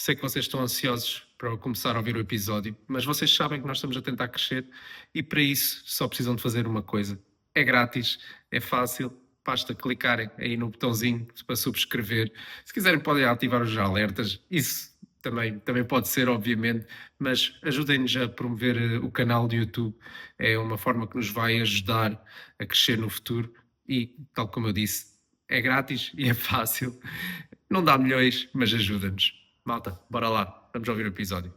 sei que vocês estão ansiosos para começar a ouvir o episódio, mas vocês sabem que nós estamos a tentar crescer e para isso só precisam de fazer uma coisa. É grátis, é fácil, basta clicarem aí no botãozinho para subscrever. Se quiserem podem ativar os alertas, isso também pode ser, obviamente, mas ajudem-nos a promover o canal do YouTube. É uma forma que nos vai ajudar a crescer no futuro e, tal como eu disse, é grátis e é fácil. Não dá milhões, mas ajuda-nos. Malta, bora lá, vamos ouvir o episódio.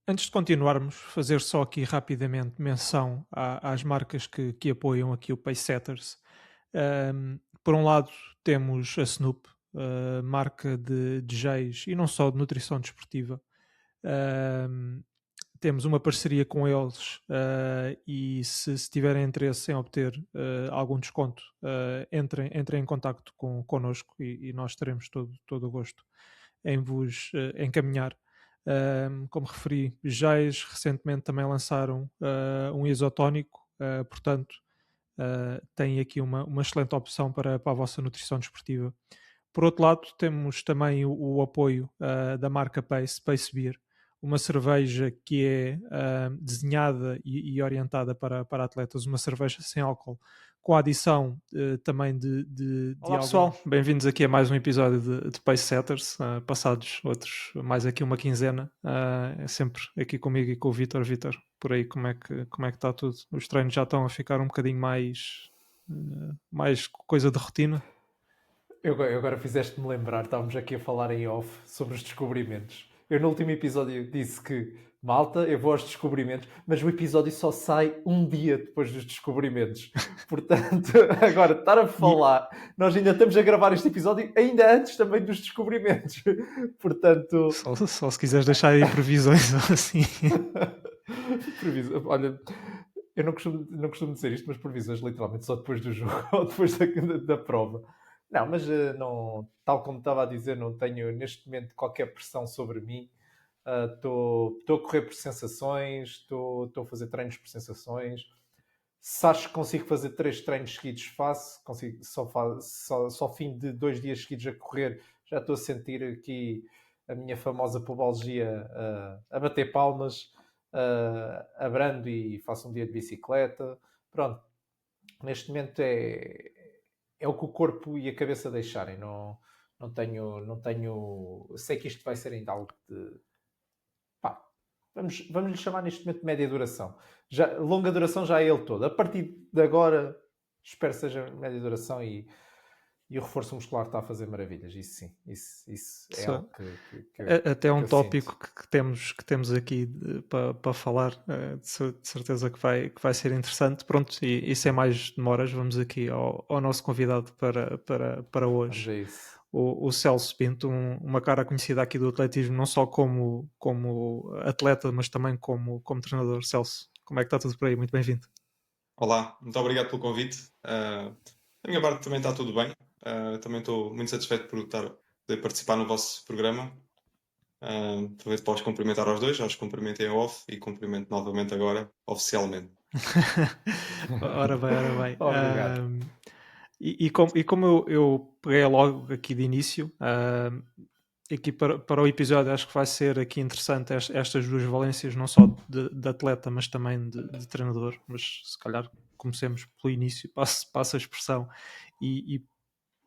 Antes de continuarmos, fazer só aqui rapidamente menção às marcas que apoiam aqui o Pacesetters. Por um lado, temos a Snoop, marca de DJs e não só de nutrição desportiva. Um, Temos uma parceria com eles e se tiverem interesse em obter algum desconto, entrem em contacto connosco e nós teremos todo o gosto em vos encaminhar. Como referi, Jais recentemente também lançaram um isotónico, portanto, têm aqui uma excelente opção para a vossa nutrição desportiva. Por outro lado, temos também o apoio da marca Pace Beer, uma cerveja que é desenhada e orientada para atletas, uma cerveja sem álcool, com a adição também de Olá pessoal, bem-vindos aqui a mais um episódio de Pace Setters, passados outros, mais aqui uma quinzena, é sempre aqui comigo e com o Vítor. Vítor, por aí como é que está tudo? Os treinos já estão a ficar um bocadinho mais coisa de rotina? Eu agora fizeste-me lembrar, estávamos aqui a falar em off sobre os descobrimentos. Eu no último episódio disse que, malta, eu vou aos descobrimentos, mas o episódio só sai um dia depois dos descobrimentos. Portanto, agora, estar a falar, nós ainda estamos a gravar este episódio ainda antes também dos descobrimentos. Portanto... Só se quiseres deixar aí previsões assim. Olha, eu não costumo dizer isto, mas previsões literalmente só depois do jogo ou depois da prova. Não, mas não, tal como estava a dizer, não tenho neste momento qualquer pressão sobre mim. Estou a correr por sensações, estou a fazer treinos por sensações. Se acho que consigo fazer 3 treinos seguidos, faço. Consigo, só fim de 2 dias seguidos a correr, já estou a sentir aqui a minha famosa pubalgia a bater palmas, abrando e faço um dia de bicicleta. Pronto, neste momento é o que o corpo e a cabeça deixarem. Não tenho. Sei que isto vai ser ainda algo de. Pá, vamos lhe chamar neste momento de média duração. Longa duração já é ele todo. A partir de agora, espero que seja média duração e o reforço muscular está a fazer maravilhas. Isso sim. Isso é algo que até um que tópico que temos aqui para falar, de certeza que vai ser interessante. Pronto, e sem mais demoras, vamos aqui ao nosso convidado para hoje. Vamos a isso. O Celso Pinto, uma cara conhecida aqui do atletismo, não só como atleta, mas também como treinador. Celso, como é que está tudo por aí? Muito bem-vindo. Olá, muito obrigado pelo convite. Da minha parte também está tudo bem. Também estou muito satisfeito por poder participar no vosso programa. Aproveito para os cumprimentar aos dois, já os cumprimentei em off e cumprimento novamente agora, oficialmente. Ora bem. Obrigado. E como eu peguei logo aqui de início, aqui para o episódio acho que vai ser aqui interessante estas duas valências, não só de atleta, mas também de treinador. Mas se calhar comecemos pelo início, passo a expressão, e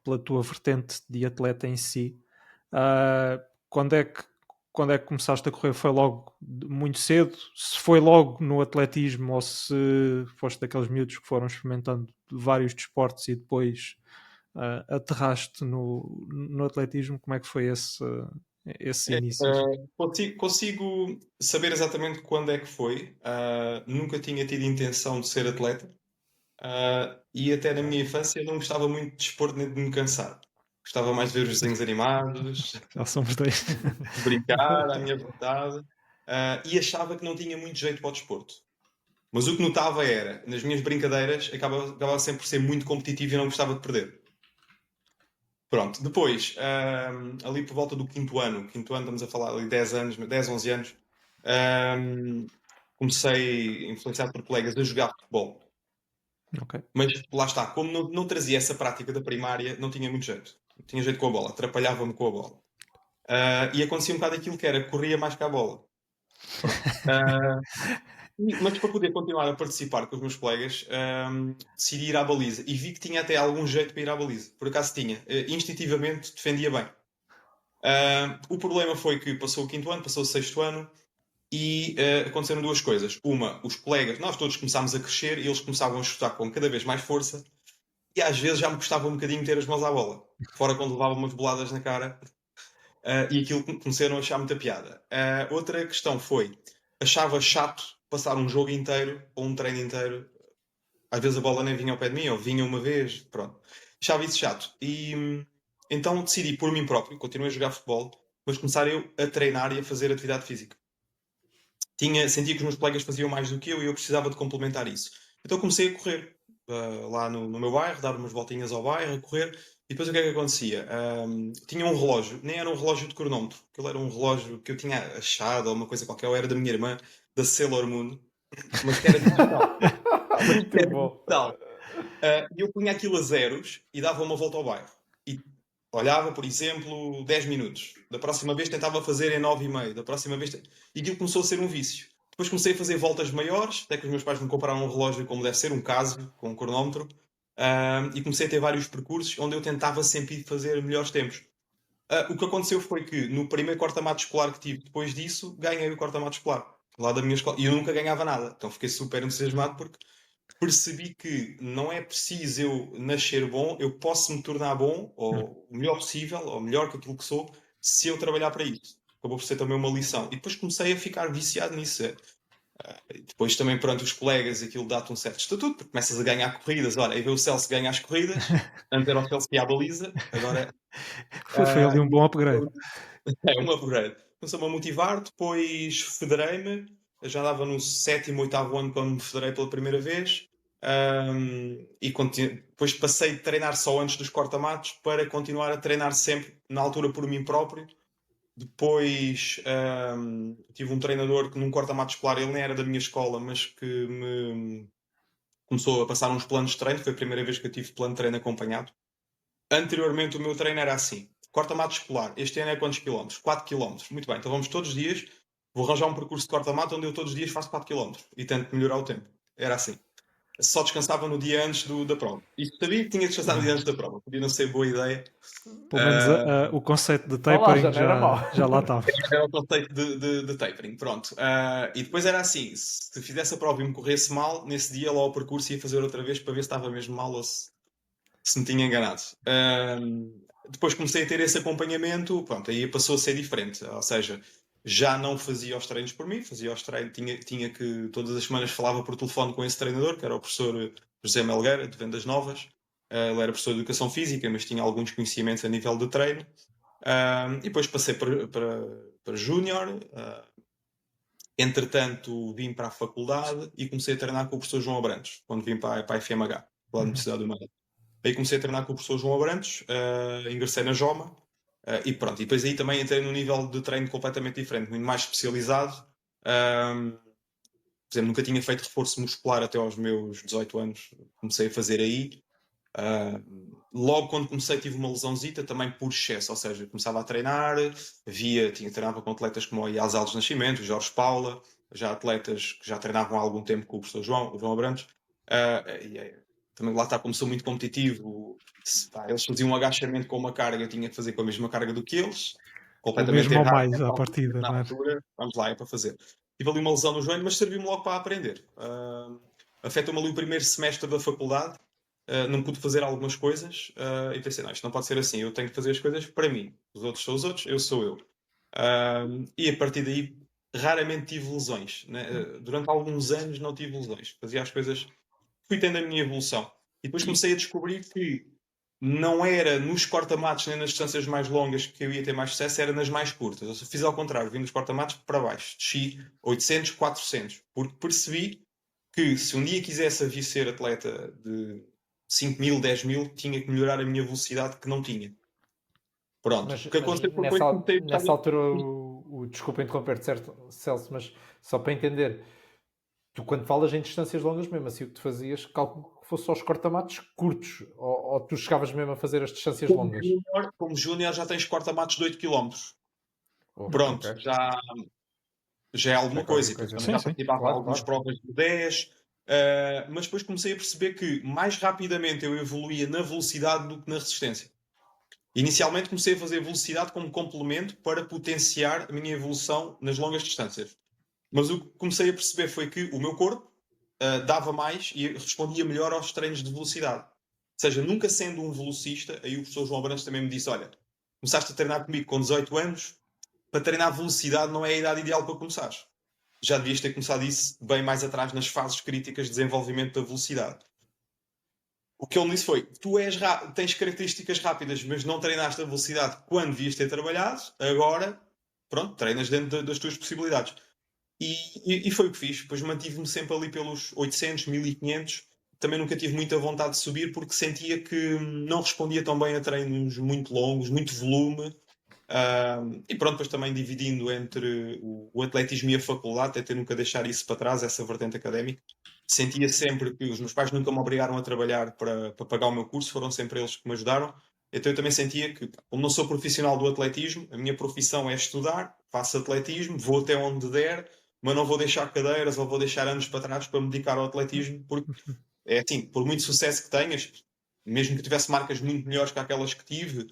pela tua vertente de atleta em si. Quando é que começaste a correr? Foi logo muito cedo? Se foi logo no atletismo ou se foste daqueles miúdos que foram experimentando vários desportos e depois aterraste no atletismo? Como é que foi esse início? Consigo saber exatamente quando é que foi. Nunca tinha tido intenção de ser atleta. E até na minha infância não gostava muito de desporto nem de me cansar. Gostava mais de ver os desenhos animados, Já somos dois. brincar à minha vontade, e achava que não tinha muito jeito para o desporto. Mas o que notava era, nas minhas brincadeiras, acabava sempre por ser muito competitivo e não gostava de perder. Pronto, depois, ali por volta do quinto ano, estamos a falar ali 10 anos, 10, 11 anos, comecei, influenciado por colegas, a jogar futebol. Okay. Mas lá está, como não trazia essa prática da primária, não tinha muito jeito. Não tinha jeito com a bola, atrapalhava-me com a bola. E acontecia um bocado aquilo que era, corria mais que a bola. Ah, mas para poder continuar a participar com os meus colegas, decidi ir à baliza e vi que tinha até algum jeito para ir à baliza. Por acaso tinha. Instintivamente defendia bem. O problema foi que passou o 5º ano, passou o 6º ano e aconteceram duas coisas. Uma, os colegas, nós todos começámos a crescer e eles começavam a chutar com cada vez mais força e às vezes já me custava um bocadinho ter as mãos à bola. Fora quando levava umas boladas na cara. E aquilo começaram a achar muita piada. Outra questão foi, achava chato passar um jogo inteiro ou um treino inteiro. Às vezes a bola nem vinha ao pé de mim, ou vinha uma vez, pronto. Achava isso chato. E então decidi por mim próprio, continuei a jogar futebol, mas começar eu a treinar e a fazer atividade física. Sentia que os meus colegas faziam mais do que eu e eu precisava de complementar isso. Então comecei a correr lá no meu bairro, dar umas voltinhas ao bairro, a correr. E depois o que é que acontecia? Tinha um relógio, nem era um relógio de cronómetro, aquilo era um relógio que eu tinha achado, ou uma coisa qualquer, ou era da minha irmã, da Sailor Moon, mas que era digital. Muito bom. E eu punha aquilo a zeros e dava uma volta ao bairro. E olhava, por exemplo, 10 minutos. Da próxima vez tentava fazer em 9,5. Da próxima vez... E aquilo começou a ser um vício. Depois comecei a fazer voltas maiores, até que os meus pais me compraram um relógio como deve ser, um Casio, com um cronómetro. E comecei a ter vários percursos onde eu tentava sempre ir fazer melhores tempos. O que aconteceu foi que no primeiro corta-mato escolar que tive depois disso, ganhei o corta-mato escolar lá da minha escola. E eu nunca ganhava nada. Então fiquei super entusiasmado porque percebi que não é preciso eu nascer bom, eu posso me tornar bom, ou o melhor possível, ou melhor que aquilo que sou, se eu trabalhar para isso. Acabou por ser também uma lição. E depois comecei a ficar viciado nisso. E depois também, pronto, os colegas, aquilo dá-te um certo estatuto, porque começas a ganhar corridas. Olha, aí vê o Celso ganha as corridas, antes era o Celso que ia à baliza, agora Foi ali um bom upgrade. é um upgrade. Começou-me a motivar, depois federei-me, eu já andava no 7º, 8º ano quando me federei pela primeira vez, e depois passei de treinar só antes dos corta-matos para continuar a treinar sempre, na altura por mim próprio. Depois tive um treinador que num corta-mato escolar, ele nem era da minha escola, mas que me começou a passar uns planos de treino, foi a primeira vez que eu tive plano de treino acompanhado. Anteriormente o meu treino era assim, corta-mato escolar, este ano é quantos quilómetros? 4 quilómetros. Muito bem, então vamos todos os dias, vou arranjar um percurso de corta-mato onde eu todos os dias faço 4 quilómetros e tento melhorar o tempo. Era assim. Só descansava no dia antes da prova. E sabia que tinha de descansar no dia antes da prova. Podia não ser boa ideia. Pelo menos o conceito de Olá, tapering já não era mau. já lá estava. Era o conceito de tapering, pronto. E depois era assim, se fizesse a prova e me corresse mal, nesse dia lá o percurso ia fazer outra vez para ver se estava mesmo mal ou se me tinha enganado. Depois comecei a ter esse acompanhamento, pronto, aí passou a ser diferente. Ou seja, já não fazia os treinos por mim, fazia os treinos, tinha que, todas as semanas falava por telefone com esse treinador, que era o professor José Melgueira, de Vendas Novas. Ele era professor de Educação Física, mas tinha alguns conhecimentos a nível de treino. E depois passei para Júnior. Entretanto, vim para a faculdade e comecei a treinar com o professor João Abrantes, quando vim para a FMH, lá da Universidade do Madeira. Aí comecei a treinar com o professor João Abrantes, ingressei na Joma, e pronto. E depois aí também entrei num nível de treino completamente diferente, muito mais especializado. Por exemplo, nunca tinha feito reforço muscular até aos meus 18 anos, comecei a fazer aí. Logo quando comecei tive uma lesãozita também por excesso, ou seja, começava a treinar, treinava com atletas como o Ias Alves Nascimento, o Jorge Paula, já atletas que já treinavam há algum tempo com o professor o João Abrantes. Também lá está, como sou muito competitivo, eles faziam um agachamento com uma carga, eu tinha que fazer com a mesma carga do que eles, completamente mesmo ou errado. mais à partida, na não é? altura, vamos lá, é para fazer. Tive ali uma lesão no joelho, mas serviu-me logo para aprender. Afetou-me ali o primeiro semestre da faculdade, não pude fazer algumas coisas, e pensei, não, isto não pode ser assim, eu tenho que fazer as coisas para mim. Os outros são os outros, eu sou eu. E a partir daí, raramente tive lesões. Né? Durante alguns anos não tive lesões. Fazia as coisas... Fui tendo a minha evolução. E depois comecei a descobrir que não era nos corta-matos nem nas distâncias mais longas que eu ia ter mais sucesso, era nas mais curtas. Eu fiz ao contrário, vim dos corta-matos para baixo. Desci 800, 400. Porque percebi que se um dia quisesse vir ser atleta de 5.000, 10.000, tinha que melhorar a minha velocidade que não tinha. Pronto. Mas, O que aconteceu foi que nessa altura, desculpa interromper, certo, Celso, mas só para entender, tu quando falas em distâncias longas mesmo, assim o que tu fazias, cálculo que fosse só os corta-matos curtos, ou tu chegavas mesmo a fazer as distâncias longas? Como júnior já tens corta-matos de 8 km. Oh, Pronto, ok. já é alguma Já é qualquer coisa. E depois coisa. também Sim, já sim. participava em Claro, algumas claro. provas de 10, mas depois comecei a perceber que mais rapidamente eu evoluía na velocidade do que na resistência. Inicialmente comecei a fazer velocidade como complemento para potenciar a minha evolução nas longas distâncias. Mas o que comecei a perceber foi que o meu corpo dava mais e respondia melhor aos treinos de velocidade. Ou seja, nunca sendo um velocista, aí o professor João Branco também me disse: olha, começaste a treinar comigo com 18 anos, para treinar velocidade não é a idade ideal para começares. Já devias ter começado isso bem mais atrás, nas fases críticas de desenvolvimento da velocidade. O que ele disse foi: tu tens características rápidas, mas não treinaste a velocidade quando devias ter trabalhado, agora, pronto, treinas dentro das tuas possibilidades. E foi o que fiz. Depois mantive-me sempre ali pelos 800, 1500. Também nunca tive muita vontade de subir porque sentia que não respondia tão bem a treinos muito longos, muito volume. E pronto, depois também dividindo entre o atletismo e a faculdade, tentei nunca deixar isso para trás, essa vertente académica. Sentia sempre que os meus pais nunca me obrigaram a trabalhar para pagar o meu curso, foram sempre eles que me ajudaram. Então eu também sentia que, como não sou profissional do atletismo, a minha profissão é estudar, faço atletismo, vou até onde der, mas não vou deixar cadeiras ou vou deixar anos para trás para me dedicar ao atletismo, porque é assim, por muito sucesso que tenhas, mesmo que tivesse marcas muito melhores que aquelas que tive,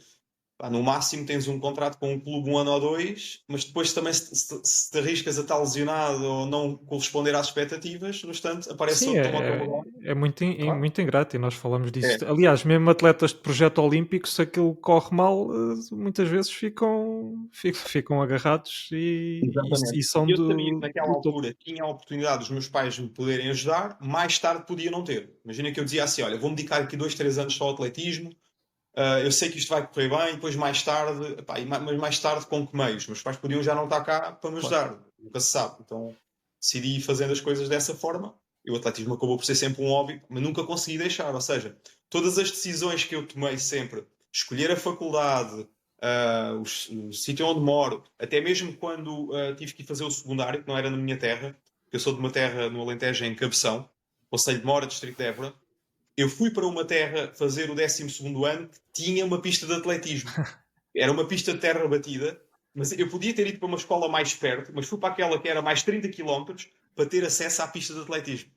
pá, no máximo tens um contrato com um clube 1 ano ou 2, mas depois também se te arriscas a estar lesionado ou não corresponder às expectativas, no instante aparece Sim, outro, toma o teu lugar. é muito, Claro. muito ingrato e nós falamos disso. É, Aliás, mesmo atletas de projeto olímpico, se aquilo corre mal, muitas vezes ficam agarrados exatamente. e são Eu sabia que naquela do topo. altura tinha a oportunidade dos meus pais me poderem ajudar, mais tarde podia não ter. Imagina que eu dizia assim: olha, vou-me dedicar aqui 2, 3 anos só ao atletismo, eu sei que isto vai correr bem, depois mais tarde, epá, mas mais tarde com que meios? Meus pais podiam já não estar cá para me Claro. ajudar, nunca se sabe. Então decidi ir fazendo as coisas dessa forma. E o atletismo acabou por ser sempre um hobby, mas nunca consegui deixar. Ou seja, todas as decisões que eu tomei sempre, escolher a faculdade, o sítio onde moro, até mesmo quando tive que ir fazer o secundário, que não era na minha terra, eu sou de uma terra no Alentejo, em Cabeção, Concelho de Mora, Distrito de Évora. Eu fui para uma terra fazer o 12º ano que tinha uma pista de atletismo. Era uma pista de terra batida, mas eu podia ter ido para uma escola mais perto, mas fui para aquela que era mais 30 km para ter acesso à pista de atletismo.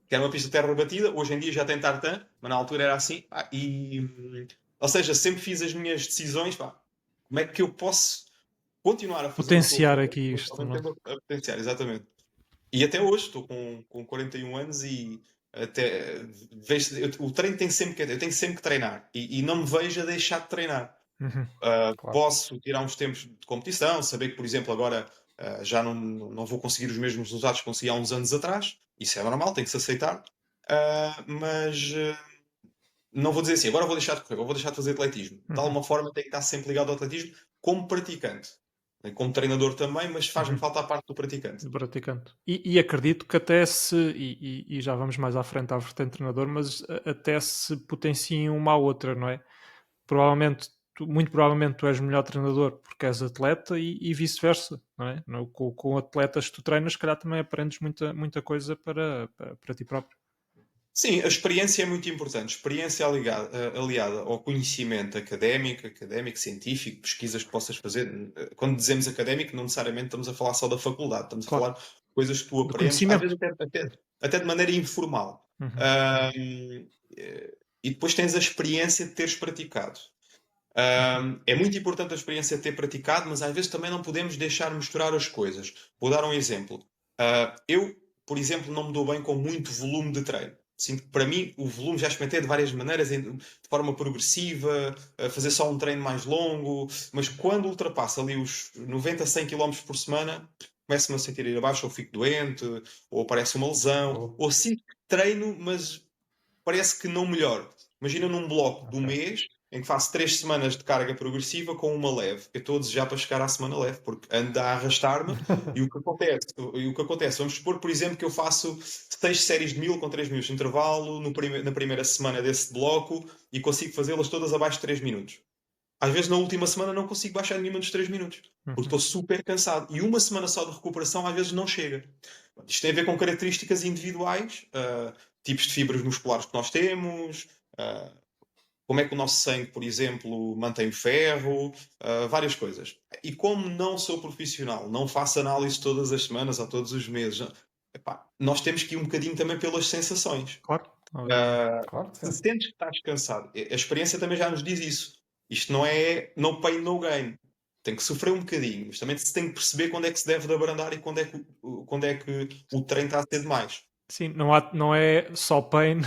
Que era uma pista de terra batida, hoje em dia já tem tartan, mas na altura era assim. Ou seja, sempre fiz as minhas decisões, pá, como é que eu posso continuar a fazer o que estou a Potenciar fazer, aqui mas ao isto, mesmo não é? tempo a potenciar, exatamente. E até hoje estou com 41 anos e até vejo, o treino tem sempre eu tenho sempre que treinar e não me vejo a deixar de treinar. Uhum. Claro. Posso tirar uns tempos de competição, saber que, por exemplo, agora já não vou conseguir os mesmos resultados que consegui há uns anos atrás, isso é normal, tem que se aceitar. Mas não vou dizer assim, agora vou deixar de correr, agora vou deixar de fazer atletismo. De Uhum. alguma forma tenho que estar sempre ligado ao atletismo como praticante. Como treinador também, mas faz-me Uhum. falta a parte do praticante. Do praticante. E acredito que até se, e já vamos mais à frente à vertente treinador, mas até se potenciem uma à outra, não é? Provavelmente, muito provavelmente tu és melhor treinador porque és atleta e vice-versa, não é? Com atletas que tu treinas, se calhar também aprendes muita coisa para ti próprio. Sim, a experiência é muito importante. Experiência aliada ao conhecimento académico, científico, pesquisas que possas fazer. Quando dizemos académico, não necessariamente estamos a falar só da faculdade, estamos a Claro. falar de coisas que tu De aprendes, às vezes conhecimento. até de maneira informal. Uhum. Ahm, e depois tens a experiência de teres praticado. Uhum. É muito importante a experiência de ter praticado, mas às vezes também não podemos deixar misturar as coisas. Vou dar um exemplo. Eu, por exemplo, não me dou bem com muito volume de treino. Sinto que para mim o volume já experimentei de várias maneiras, de forma progressiva, fazer só um treino mais longo, mas quando ultrapassa ali os 90, 100 km por semana, começo-me a sentir ir abaixo, ou fico doente, ou aparece uma lesão, Oh, ou sinto que treino, mas parece que não melhor. Imagina num bloco de um ok. mês em que faço 3 semanas de carga progressiva com uma leve. Eu estou a desejar para chegar à semana leve, porque ando a arrastar-me e o que acontece, vamos supor, por exemplo, que eu faço 6 séries de 1000 com 3 minutos de intervalo na primeira semana desse bloco e consigo fazê-las todas abaixo de 3 minutos. Às vezes na última semana não consigo baixar nenhuma dos 3 minutos, porque Uhum. estou super cansado. E uma semana só de recuperação às vezes não chega. Isto tem a ver com características individuais, tipos de fibras musculares que nós temos, uh, como é que o nosso sangue, por exemplo, mantém o ferro, várias coisas. E como não sou profissional, não faço análise todas as semanas ou todos os meses, epá, nós temos que ir um bocadinho também pelas sensações. Claro, obviamente. Claro que Se sim. sentes que estás cansado, a experiência também já nos diz isso. Isto não é no pain, no gain. Tem que sofrer um bocadinho, mas também se tem que perceber quando é que se deve de abrandar e quando é que o treino está a ser demais. Sim, não é só pain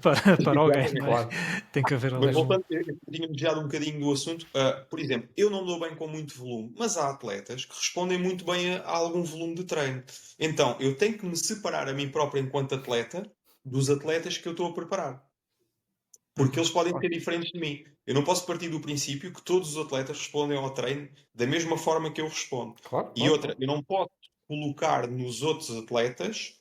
para alguém, Exatamente. não é? Claro. Tem que haver Mas ali voltando, eu tinha desviado um bocadinho do assunto. Por exemplo, eu não me dou bem com muito volume, mas há atletas que respondem muito bem a algum volume de treino. Então, eu tenho que me separar a mim próprio enquanto atleta dos atletas que eu estou a preparar. Porque eles podem ser diferentes de mim. Eu não posso partir do princípio que todos os atletas respondem ao treino da mesma forma que eu respondo. Claro, E claro, outra, eu não posso colocar nos outros atletas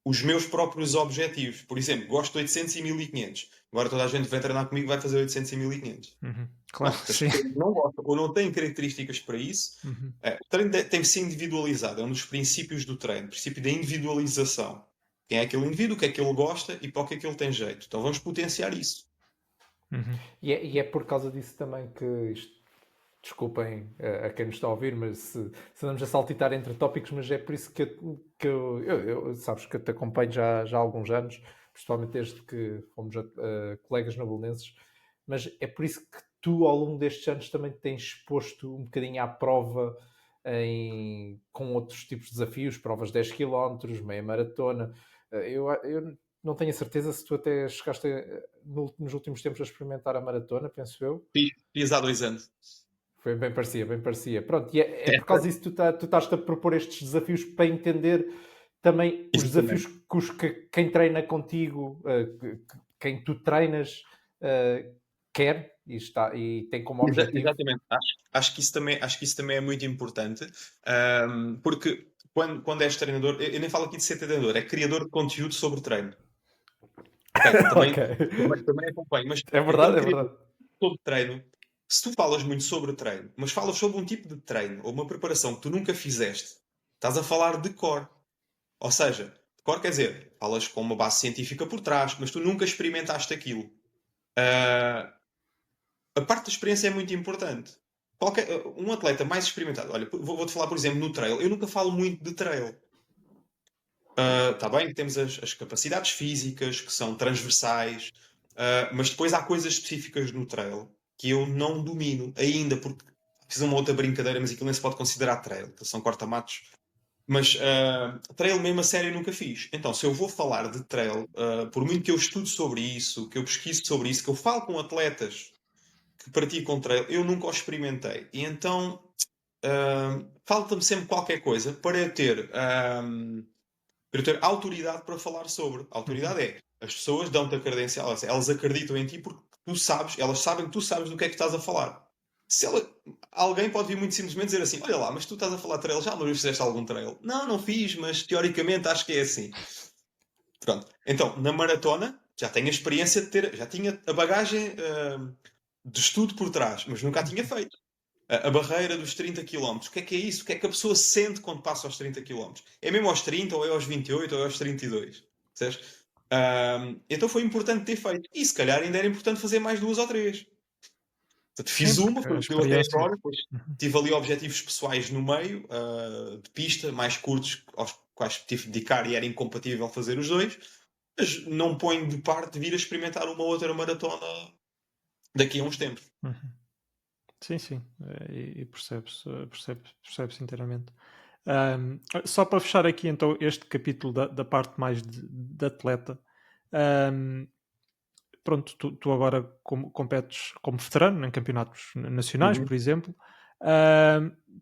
os meus próprios objetivos. Por exemplo, gosto de 800 e 1500. Agora toda a gente que vem treinar comigo vai fazer 800 e 1500. Claro, Não, se as sim. pessoas não gostam ou não têm características para isso, Uhum. o treino tem que ser individualizado. É um dos princípios do treino. O princípio da individualização. Quem é aquele indivíduo, o que é que ele gosta e para o que é que ele tem jeito. Então vamos potenciar isso. Uhum. E é por causa disso também que isto, desculpem a quem nos está a ouvir, mas se andamos a saltitar entre tópicos, mas é por isso que sabes que eu te acompanho já há alguns anos, principalmente desde que fomos colegas na Belenenses, mas é por isso que tu, ao longo destes anos, também te tens exposto um bocadinho à prova com outros tipos de desafios, provas de 10 km, meia maratona. Eu não tenho a certeza se tu até chegaste nos últimos tempos a experimentar a maratona, penso eu. Fiz há 2 anos. Foi bem parecia, bem parecia. Pronto, e é por causa disso que tu estás-te a propor estes desafios para entender também os Exatamente. desafios que quem treina contigo, quem tu treinas, quer e tem como objetivo. Exatamente. Acho que isso também é muito importante, porque quando és treinador, eu nem falo aqui de ser treinador, é criador de conteúdo sobre treino. Ok, também, Ok. também acompanho, mas É enquanto verdade, é criador verdade. sobre treino, se tu falas muito sobre treino, mas falas sobre um tipo de treino ou uma preparação que tu nunca fizeste, estás a falar de core. Ou seja, de core quer dizer, falas com uma base científica por trás, mas tu nunca experimentaste aquilo. Ah, a parte da experiência é muito importante. Um atleta mais experimentado, olha, vou-te falar, por exemplo, no trail. Eu nunca falo muito de trail. Está bem que temos as capacidades físicas, que são transversais, mas depois há coisas específicas no trail que eu não domino ainda, porque fiz uma outra brincadeira, mas aquilo nem se pode considerar trail, que são corta-matos. Mas trail mesmo a sério eu nunca fiz. Então, se eu vou falar de trail, por muito que eu estude sobre isso, que eu pesquise sobre isso, que eu falo com atletas que praticam trail, eu nunca o experimentei. E então falta-me sempre qualquer coisa para eu ter autoridade para falar sobre. A autoridade é, as pessoas dão-te a credencial, elas acreditam em ti porque tu sabes, elas sabem que tu sabes do que é que estás a falar. Alguém pode vir muito simplesmente dizer assim, olha lá, mas tu estás a falar de trail, já uma vez fizeste algum trail? Não fiz, mas teoricamente acho que é assim. Pronto. Então, na maratona, já tenho a experiência de ter, já tinha a bagagem de estudo por trás, mas nunca a tinha feito. A barreira dos 30 km. O que é isso? O que é que a pessoa sente quando passa aos 30 km? É mesmo aos 30, ou é aos 28, ou é aos 32? Percebes? Então foi importante ter feito. E se calhar ainda era importante fazer mais 2 ou 3. Portanto, fiz Sim, uma, porque foi a o que deu até experiência. agora. Depois tive ali objetivos pessoais no meio, de pista, mais curtos, aos quais tive de dedicar e era incompatível fazer os dois. Mas não ponho de parte vir a experimentar uma outra maratona daqui a uns tempos. Sim, sim, e percebe-se inteiramente. Só para fechar aqui então este capítulo da parte mais de atleta, pronto, tu agora competes como veterano em campeonatos nacionais, por exemplo,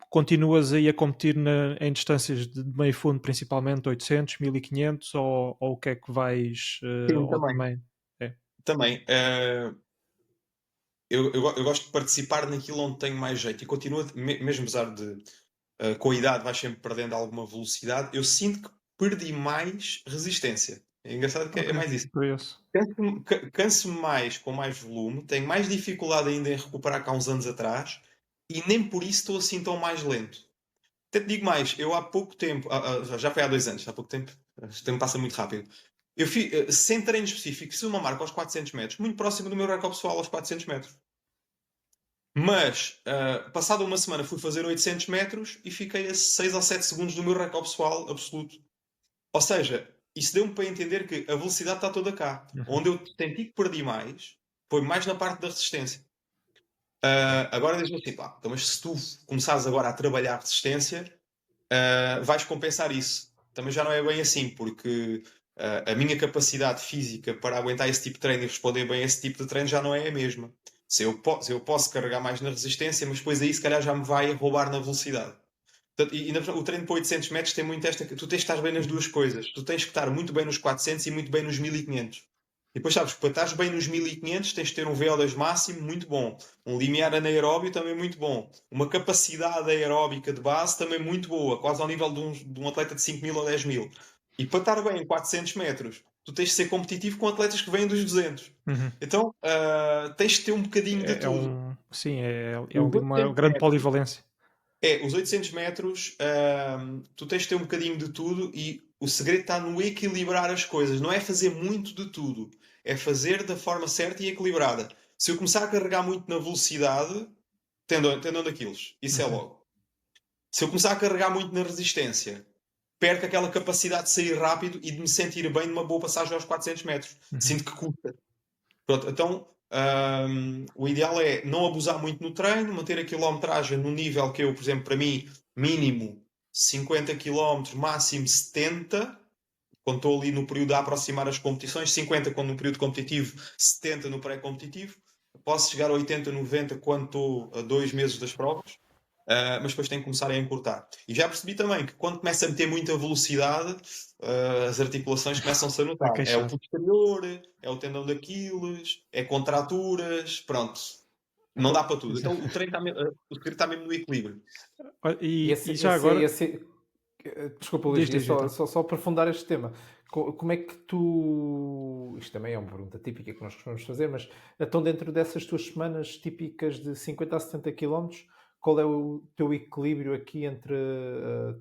continuas aí a competir em distâncias de meio fundo, principalmente 800, 1500, ou o que é que vais, Sim, ou também. também? Também. Eu gosto de participar naquilo onde tenho mais jeito e continuo, mesmo apesar de com a idade vais sempre perdendo alguma velocidade, eu sinto que perdi mais resistência. É engraçado que é mais isso. Curioso. Canso-me mais com mais volume, tenho mais dificuldade ainda em recuperar que há uns anos atrás e nem por isso estou assim tão mais lento. Até te digo mais, eu há pouco tempo, já foi há 2 anos, há pouco tempo, o tempo passa muito rápido. Eu fiz, sem treino específico, fiz uma marca aos 400 metros, muito próximo do meu recorde pessoal aos 400 metros. Mas, passada uma semana, fui fazer 800 metros e fiquei a 6 ou 7 segundos do meu recorde pessoal absoluto. Ou seja, isso deu-me para entender que a velocidade está toda cá. Onde eu senti que perdi mais, foi mais na parte da resistência. Agora diz-me assim, pá, então, mas se tu começares agora a trabalhar resistência, vais compensar isso. Também já não é bem assim, porque a minha capacidade física para aguentar esse tipo de treino e responder bem a esse tipo de treino já não é a mesma. Se eu posso carregar mais na resistência, mas depois aí se calhar já me vai roubar na velocidade. Portanto, o treino para 800 metros tem muito esta... Tu tens que estar bem nas duas coisas. Tu tens que estar muito bem nos 400 e muito bem nos 1500. E depois sabes que para estar bem nos 1500 tens de ter um VO2 máximo muito bom. Um limiar anaeróbio também muito bom. Uma capacidade aeróbica de base também muito boa. Quase ao nível de um atleta de 5.000 ou 10.000. E para estar bem em 400 metros, tu tens de ser competitivo com atletas que vêm dos 200. Então, tens de ter um bocadinho de tudo. Sim, é Os uma 800 grande metros. polivalência. Os 800 metros, tu tens de ter um bocadinho de tudo e o segredo está no equilibrar as coisas. Não é fazer muito de tudo. É fazer da forma certa e equilibrada. Se eu começar a carregar muito na velocidade, tendão daqueles. Isso é logo. Se eu começar a carregar muito na resistência, perco aquela capacidade de sair rápido e de me sentir bem numa boa passagem aos 400 metros. Sinto que custa. Pronto, então... o ideal é não abusar muito no treino, manter a quilometragem no nível que eu, por exemplo, para mim, mínimo 50 km, máximo 70, quando estou ali no período a aproximar as competições, 50 quando no período competitivo, 70 no pré-competitivo, posso chegar a 80, 90 quando estou a 2 meses das provas, mas depois tenho que começar a encurtar. E já percebi também que quando começa a meter muita velocidade, as articulações começam-se a notar. É o posterior, é o tendão de Aquiles, é contraturas, pronto. Não dá para tudo. Então o treino está mesmo no equilíbrio. E já agora... Desculpa, Luís, só aprofundar este tema. Como é que tu... Isto também é uma pergunta típica que nós costumamos fazer, mas estão dentro dessas tuas semanas típicas de 50 a 70 km, qual é o teu equilíbrio aqui entre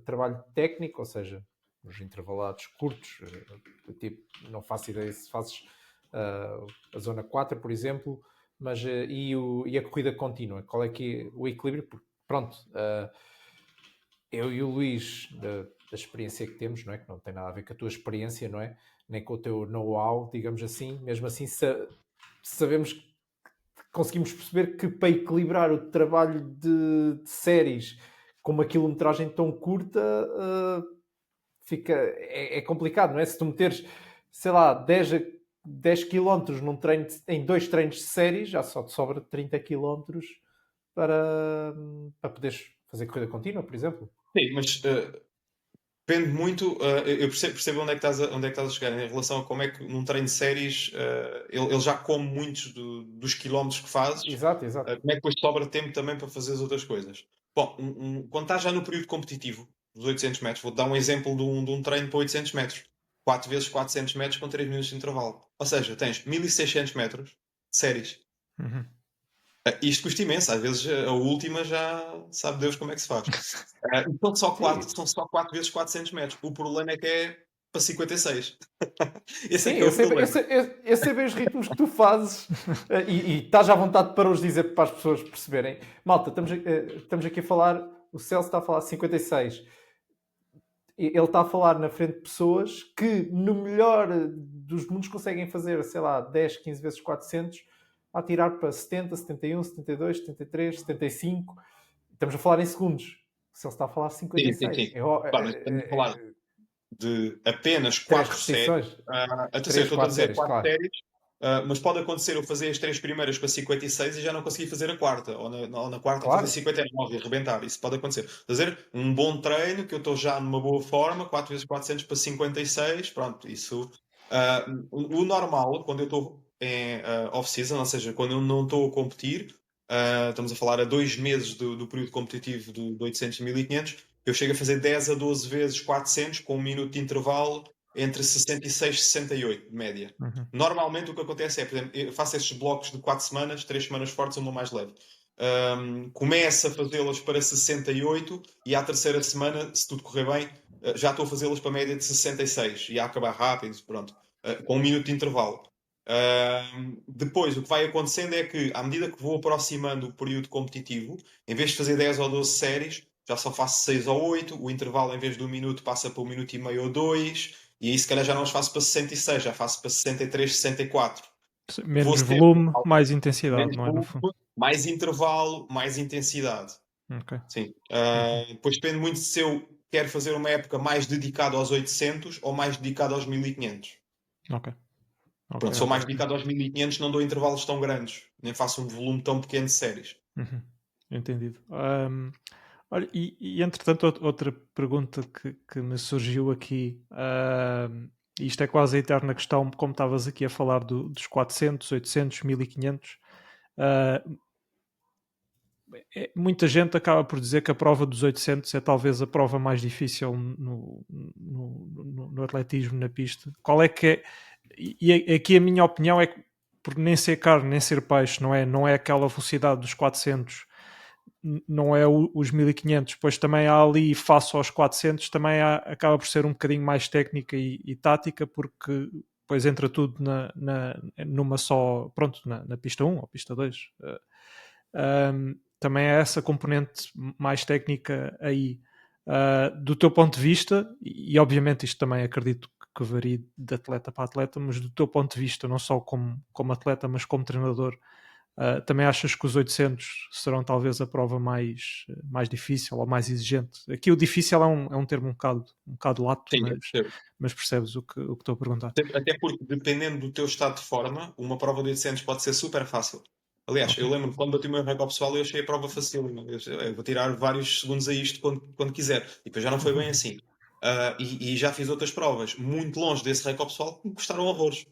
trabalho técnico, ou seja, os intervalados curtos, tipo, não faço ideia se fazes a zona 4, por exemplo, mas e a corrida contínua, qual é que é o equilíbrio? Porque, pronto, eu e o Luís, da experiência que temos, não é? Que não tem nada a ver com a tua experiência, não é? Nem com o teu know-how, digamos assim, mesmo assim sabemos que conseguimos perceber que para equilibrar o trabalho de séries com uma quilometragem tão curta é complicado, não é? Se tu meteres, sei lá, 10 km num treino, em 2 treinos de séries, já só te sobra 30 km para poderes fazer corrida contínua, por exemplo. Sim, mas depende muito, eu percebo onde é que estás a chegar em relação a como é que num treino de séries ele já come muitos dos quilómetros que fazes. Exato. Como é que depois sobra tempo também para fazer as outras coisas. Bom, quando estás já no período competitivo dos 800 metros, vou-te dar um exemplo de um treino para 800 metros. 4 vezes 400 metros com 3 minutos de intervalo. Ou seja, tens 1600 metros de séries. Isto custa imenso, às vezes a última já sabe Deus como é que se faz. São só 4 vezes 400 metros. O problema é que é para 56. Esse é que é o problema. Eu sei bem os ritmos que tu fazes e estás à vontade para os dizer para as pessoas perceberem. Malta, estamos aqui a falar, o Celso está a falar 56. Ele está a falar na frente de pessoas que no melhor dos mundos conseguem fazer, sei lá, 10, 15 vezes 400 a tirar para 70, 71, 72, 73, 75. Estamos a falar em segundos. Se ele está a falar 56. Sim. Mas estamos a falar de apenas 4 séries. Atenção, estou a dizer 4 séries, mas pode acontecer eu fazer as 3 primeiras para 56 e já não conseguir fazer a quarta. Ou na quarta fazer 59 e arrebentar. Isso pode acontecer. Fazer um bom treino, que eu estou já numa boa forma, 4 vezes 400 para 56. Pronto, isso... o normal, quando eu estou em off-season, ou seja, quando eu não estou a competir, estamos a falar a 2 meses do período competitivo de 800 e 1500, eu chego a fazer 10 a 12 vezes 400 com 1 minuto de intervalo entre 66 e 68 de média. Normalmente o que acontece é, por exemplo, eu faço estes blocos de 4 semanas, 3 semanas fortes, uma mais leve. Começo a fazê-las para 68 e à terceira semana, se tudo correr bem, já estou a fazê-las para a média de 66 e a acabar rápido, pronto. com 1 minuto de intervalo. Depois, o que vai acontecendo é que, à medida que vou aproximando o período competitivo, em vez de fazer 10 ou 12 séries, já só faço 6 ou 8, o intervalo em vez de 1 minuto passa para 1 minuto e meio ou 2, e aí se calhar já não os faço para 66, já faço para 63, 64. Menos Vou volume, mais intensidade, menos não é? No volume, fundo. mais intervalo, mais intensidade. Ok. Sim. Depois depende muito se eu quero fazer uma época mais dedicada aos 800 ou mais dedicada aos 1500. Ok. Pronto, Ok, sou mais ok. dedicado aos 1500, não dou intervalos tão grandes, nem faço um volume tão pequeno de séries. Uhum. Entendido. Olha, e entretanto, outra pergunta que me surgiu aqui, isto é quase a eterna questão, como estavas aqui a falar dos 400, 800, 1500. Muita gente acaba por dizer que a prova dos 800 é talvez a prova mais difícil no atletismo na pista. Qual é que é? E aqui a minha opinião é que, por nem ser carne nem ser peixe, não é aquela velocidade dos 400, não é os 1500, pois também há ali, face aos 400, também acaba por ser um bocadinho mais técnica e tática, porque depois entra tudo numa só, pronto, na pista 1 ou pista 2. Também é essa componente mais técnica aí. Do teu ponto de vista, e obviamente isto também acredito que varie de atleta para atleta, mas do teu ponto de vista, não só como atleta, mas como treinador, também achas que os 800 serão talvez a prova mais difícil ou mais exigente? Aqui o difícil é um termo um bocado lato, Sim, mas percebes o que estou a perguntar. até porque, dependendo do teu estado de forma, uma prova de 800 pode ser super fácil. Aliás, eu lembro quando bati o meu recorde pessoal, eu achei a prova fácil. Eu vou tirar vários segundos a isto quando quiser. E depois já não foi bem assim. E já fiz outras provas muito longe desse recorde pessoal que me custaram horrores.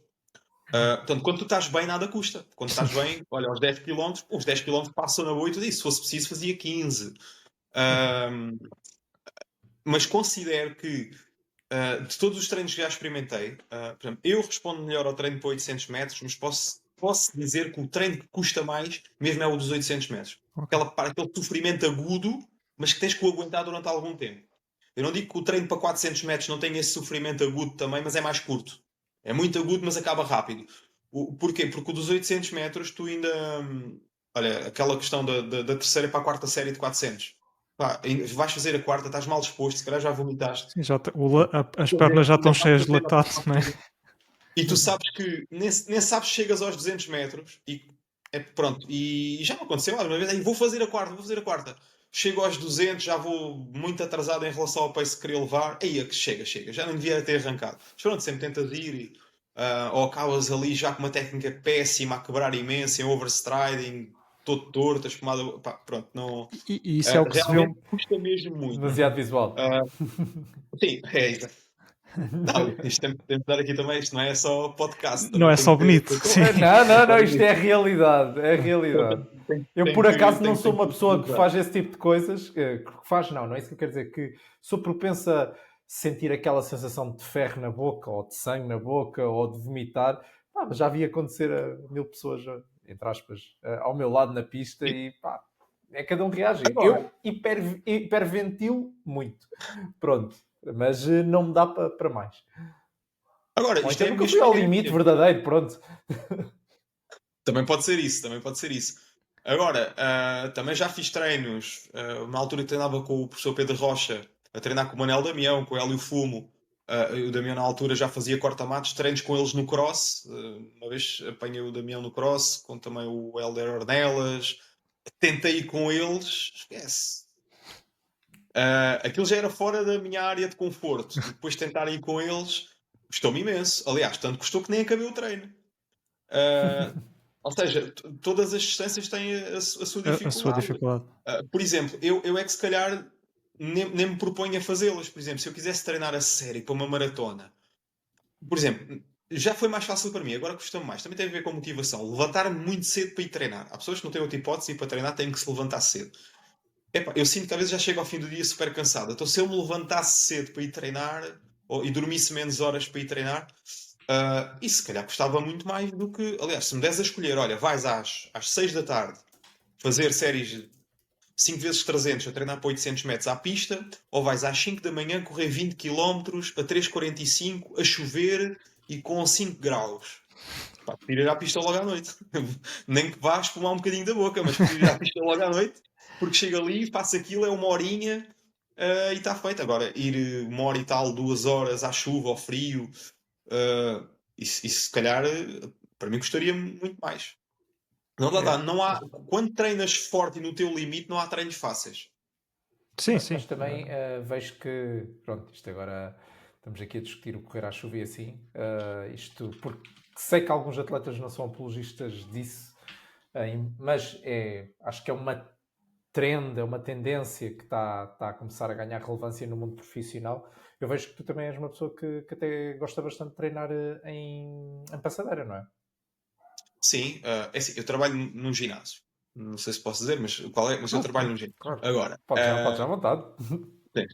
Portanto, quando tu estás bem, nada custa. Quando estás bem, olha, aos 10 km, os 10 km passam na boa e tu disse, se fosse preciso, fazia 15. Mas considero que de todos os treinos que já experimentei, por exemplo, eu respondo melhor ao treino para 800 metros, mas posso dizer que o treino que custa mais mesmo é o dos 800 metros. Okay. Aquele sofrimento agudo, mas que tens que o aguentar durante algum tempo. Eu não digo que o treino para 400 metros não tenha esse sofrimento agudo também, mas é mais curto. É muito agudo, mas acaba rápido. Porquê? Porque o dos 800 metros tu ainda... olha, aquela questão da terceira para a quarta série de 400. Pá, vais fazer a quarta, estás mal disposto, se calhar já vomitaste. Sim, as pernas já estão cheias de lactato, não é? E tu sabes que nem sabes que chegas aos 200 metros e pronto, e já não aconteceu alguma vez, vou fazer a quarta. Chego aos 200, já vou muito atrasado em relação ao pace que queria levar, aí é que chega, já não devia ter arrancado. Mas pronto, sempre tentas ir ou acabas ali já com uma técnica péssima, a quebrar imenso, em overstriding, todo torto, a espumada, pá, pronto, não... E isso é o que se vê... custa mesmo muito. Demasiado visual. Sim, é isso. Não, isto tem de dar aqui também, isto não é só podcast. Não é só bonito. Não, isto é a realidade. É a realidade. Eu, por acaso, não sou uma pessoa que faz esse tipo de coisas. Que faz, não é isso que eu quero dizer. Que sou propensa a sentir aquela sensação de ferro na boca, ou de sangue na boca, ou de vomitar. Mas já vi acontecer a 1000 pessoas, entre aspas, ao meu lado na pista e pá, é cada um reage. Eu hiperventilo muito. Pronto. Mas não me dá para mais. Agora, isto é nunca fui ao limite verdadeiro, pronto. Também pode ser isso. Agora, também já fiz treinos, na altura que treinava com o professor Pedro Rocha, a treinar com o Manel Damião, com o Hélio Fumo. O Damião na altura já fazia corta-matos, treinos com eles no cross. Uma vez apanhei o Damião no cross, com também o Helder Ornelas. Tentei ir com eles, esquece. Aquilo já era fora da minha área de conforto. E depois tentar ir com eles custou-me imenso. Aliás, tanto custou que nem acabei o treino. Ou seja, todas as distâncias têm a sua dificuldade. A sua dificuldade. Por exemplo, eu é que se calhar nem me proponho a fazê-las. Por exemplo, se eu quisesse treinar a sério para uma maratona, por exemplo, já foi mais fácil para mim, agora custa-me mais. Também tem a ver com motivação. Levantar-me muito cedo para ir treinar. Há pessoas que não têm outra hipótese e para treinar têm que se levantar cedo. Eu sinto que às vezes já chego ao fim do dia super cansado. Então se eu me levantasse cedo para ir treinar e dormisse menos horas para ir treinar, isso se calhar custava muito mais do que... Aliás, se me des a escolher, olha, vais às 6 da tarde fazer séries 5 vezes 300 a treinar para 800 metros à pista, ou vais às 5 da manhã correr 20 km a 3,45 a chover e com 5 graus. Pá, prefiro ir à pista logo à noite. Nem que vá espumar um bocadinho da boca, mas prefiro ir à pista logo à noite, porque chego ali, faço aquilo, é uma horinha e está feito. Agora, ir 1 hora e tal, 2 horas à chuva, ao frio, isso se calhar para mim custaria muito mais. Não, lá está, não há, quando treinas forte e no teu limite, não há treinos fáceis. Sim, sim. Mas também vejo que, pronto, isto agora estamos aqui a discutir o correr à chuva e assim, isto porque sei que alguns atletas não são apologistas disso, mas acho que é uma trend, é uma tendência que está a começar a ganhar relevância no mundo profissional. Eu vejo que tu também és uma pessoa que até gosta bastante de treinar em passadeira, não é? Sim, é assim, eu trabalho num ginásio. Não sei se posso dizer, mas qual é? Mas eu trabalho num ginásio. Claro. Agora, Podes já à vontade. sim,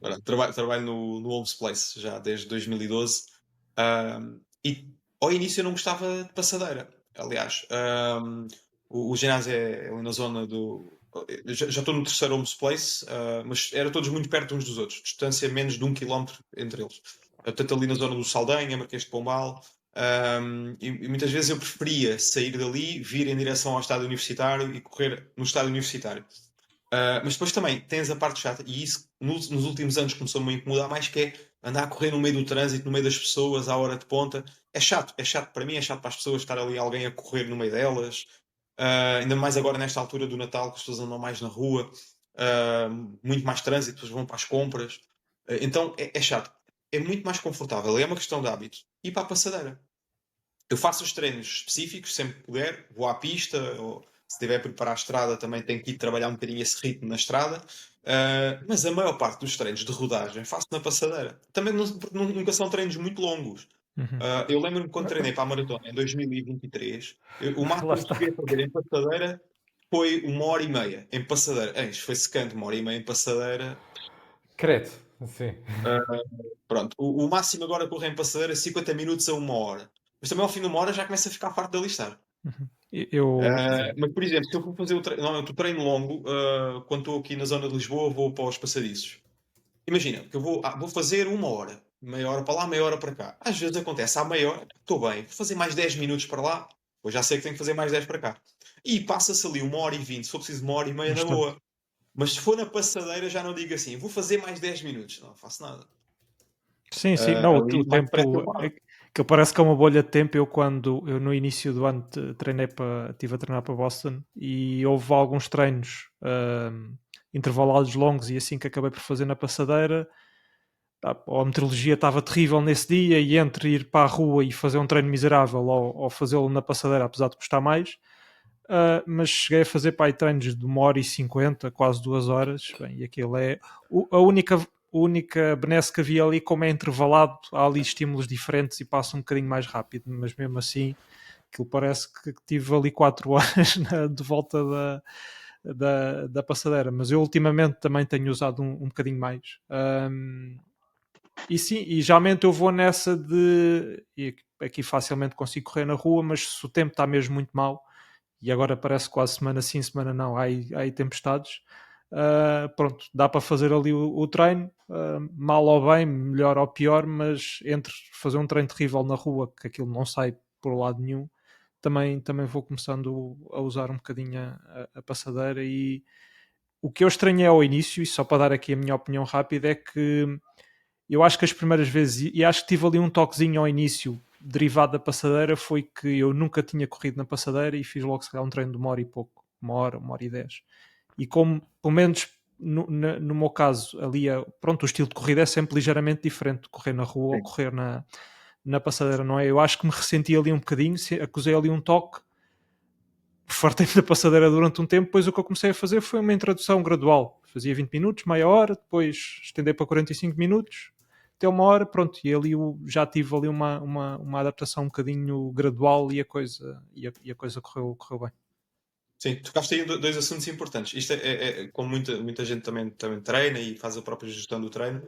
trabalho no Homes Place já desde 2012. E ao início eu não gostava de passadeira. Aliás, o ginásio é ali na zona do. Já estou no terceiro Homes Place, mas era todos muito perto uns dos outros, distância menos de 1 quilómetro entre eles. Portanto, ali na zona do Saldanha, Marquês de Pombal. E muitas vezes eu preferia sair dali, vir em direção ao estádio universitário e correr no estádio universitário. Mas depois também tens a parte chata, e isso nos últimos anos começou-me a incomodar mais, que é andar a correr no meio do trânsito, no meio das pessoas, à hora de ponta. É chato para mim, é chato para as pessoas estar ali alguém a correr no meio delas. Ainda mais agora nesta altura do Natal, que as pessoas andam mais na rua, muito mais trânsito, depois vão para as compras. Então é chato. É muito mais confortável, é uma questão de hábito. E para a passadeira. Eu faço os treinos específicos, sempre que puder, vou à pista, ou se estiver a preparar a estrada, também tenho que ir trabalhar um bocadinho esse ritmo na estrada. Mas a maior parte dos treinos de rodagem faço na passadeira. Também porque nunca são treinos muito longos. Uhum. Eu lembro-me quando treinei para a maratona em 2023, o Lá máximo que está. cheguei a fazer em passadeira foi 1 hora e meia em passadeira. Isto foi secante, 1 hora e meia em passadeira. Credo, sim. Pronto, o máximo agora que correr em passadeira é 50 minutos a 1 hora. Mas também ao fim de 1 hora já começa a ficar farto de alistar. Uhum. Eu. Mas, por exemplo, se eu for fazer o treino, normalmente o treino longo, quando estou aqui na zona de Lisboa, vou para os passadiços. Imagina, que eu vou fazer 1 hora, meia hora para lá, meia hora para cá. Às vezes acontece, à meia hora, estou bem, vou fazer mais 10 minutos para lá, eu já sei que tenho que fazer mais 10 para cá. E passa-se ali 1 hora e 20, se for preciso 1 hora e meia na Bastante. boa. Mas se for na passadeira, já não digo assim, vou fazer mais 10 minutos. Não faço nada. Sim, sim. Não, Ali o mais depressa eu tempo. paro. Que parece que é uma bolha de tempo. Eu no início do ano estive a treinar para Boston e houve alguns treinos intervalados longos e assim que acabei por fazer na passadeira. A meteorologia estava terrível nesse dia e entre ir para a rua e fazer um treino miserável ou fazê-lo na passadeira, apesar de custar mais, mas cheguei a fazer treinos de 1 hora e 50, quase 2 horas. Bem, e aquilo é a única benesse que havia ali, como é intervalado, há ali estímulos diferentes e passa um bocadinho mais rápido, mas mesmo assim aquilo parece que tive ali 4 horas de volta da passadeira, mas eu ultimamente também tenho usado um bocadinho mais. E sim, e geralmente eu vou nessa de. E aqui facilmente consigo correr na rua, mas se o tempo está mesmo muito mau, e agora parece quase semana sim, semana não, há aí tempestades, pronto, dá para fazer ali o treino, mal ou bem, melhor ou pior, mas entre fazer um treino terrível na rua, que aquilo não sai por lado nenhum, também vou começando a usar um bocadinho a passadeira. E o que eu estranhei ao início, e só para dar aqui a minha opinião rápida, é que eu acho que as primeiras vezes, e acho que tive ali um toquezinho ao início derivado da passadeira, foi que eu nunca tinha corrido na passadeira e fiz logo se calhar um treino de 1 hora e pouco, 1 hora e 10. E como, pelo menos no meu caso, ali, pronto, o estilo de corrida é sempre ligeiramente diferente de correr na rua ou correr na passadeira, não é? Eu acho que me ressenti ali um bocadinho, acusei ali um toque, fartei-me da passadeira durante um tempo. Depois o que eu comecei a fazer foi uma introdução gradual. Fazia 20 minutos, meia hora, depois estendei para 45 minutos, até 1 hora, pronto. E ali já tive ali uma adaptação um bocadinho gradual e a coisa correu bem. Sim, tocaste aí em dois assuntos importantes. Isto é como muita gente também treina e faz a própria gestão do treino,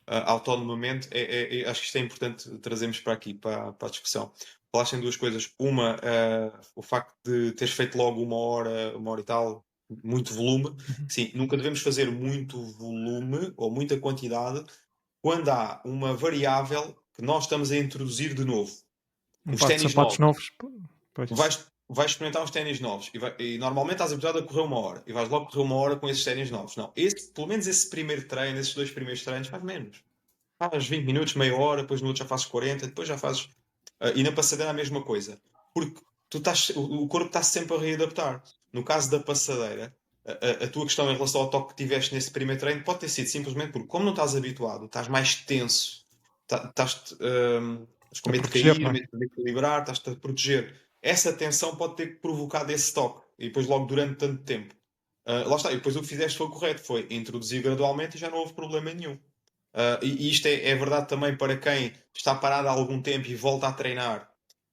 autonomamente, acho que isto é importante trazermos para aqui, para a discussão. Falaste em duas coisas. Uma, o facto de teres feito logo 1 hora e tal, muito volume. Uhum. Sim, nunca devemos fazer muito volume ou muita quantidade quando há uma variável que nós estamos a introduzir de novo. Um os par de ténis sapatos novos. novos. Pois. Vais experimentar uns ténis novos e normalmente estás habituado a correr 1 hora e vais logo correr 1 hora com esses ténis novos. Não, pelo menos esse primeiro treino, esses 2 primeiros treinos, faz menos. Faz 20 minutos, meia hora, depois no outro já fazes 40, depois já fazes. E na passadeira a mesma coisa. Porque o corpo está sempre a readaptar. No caso da passadeira, a tua questão em relação ao toque que tiveste nesse primeiro treino pode ter sido simplesmente porque, como não estás habituado, estás mais tenso, estás com medo de proteger, cair, não é? medo de equilibrar, estás-te a proteger. Essa tensão pode ter provocado esse toque e depois logo durante tanto tempo. Lá está, e depois o que fizeste foi o correto, foi introduzir gradualmente e já não houve problema nenhum. E isto é verdade também para quem está parado há algum tempo e volta a treinar.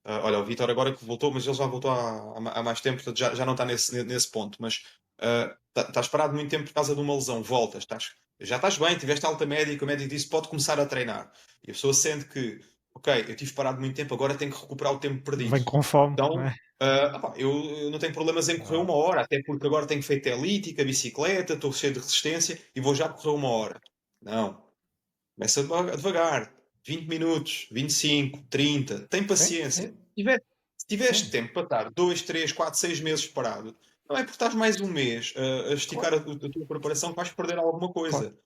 Olha, o Vitor agora que voltou, mas ele já voltou há mais tempo, portanto já não está nesse ponto. Mas estás parado muito tempo por causa de uma lesão, voltas, já estás bem, tiveste alta médica, o médico disse pode começar a treinar. E a pessoa sente que, ok, eu tive parado muito tempo, agora tenho que recuperar o tempo perdido. Vem com fome, Então, não é? eu não tenho problemas em correr 1 hora, até porque agora tenho feito elíptica, bicicleta, estou cheio de resistência e vou já correr 1 hora. Não. Começa devagar. 20 minutos, 25, 30. Tem paciência. Sim. Se tiveste Sim. tempo para estar 2, 3, 4, 6 meses parado, não é porque estás mais um mês a esticar a tua preparação que vais perder alguma coisa.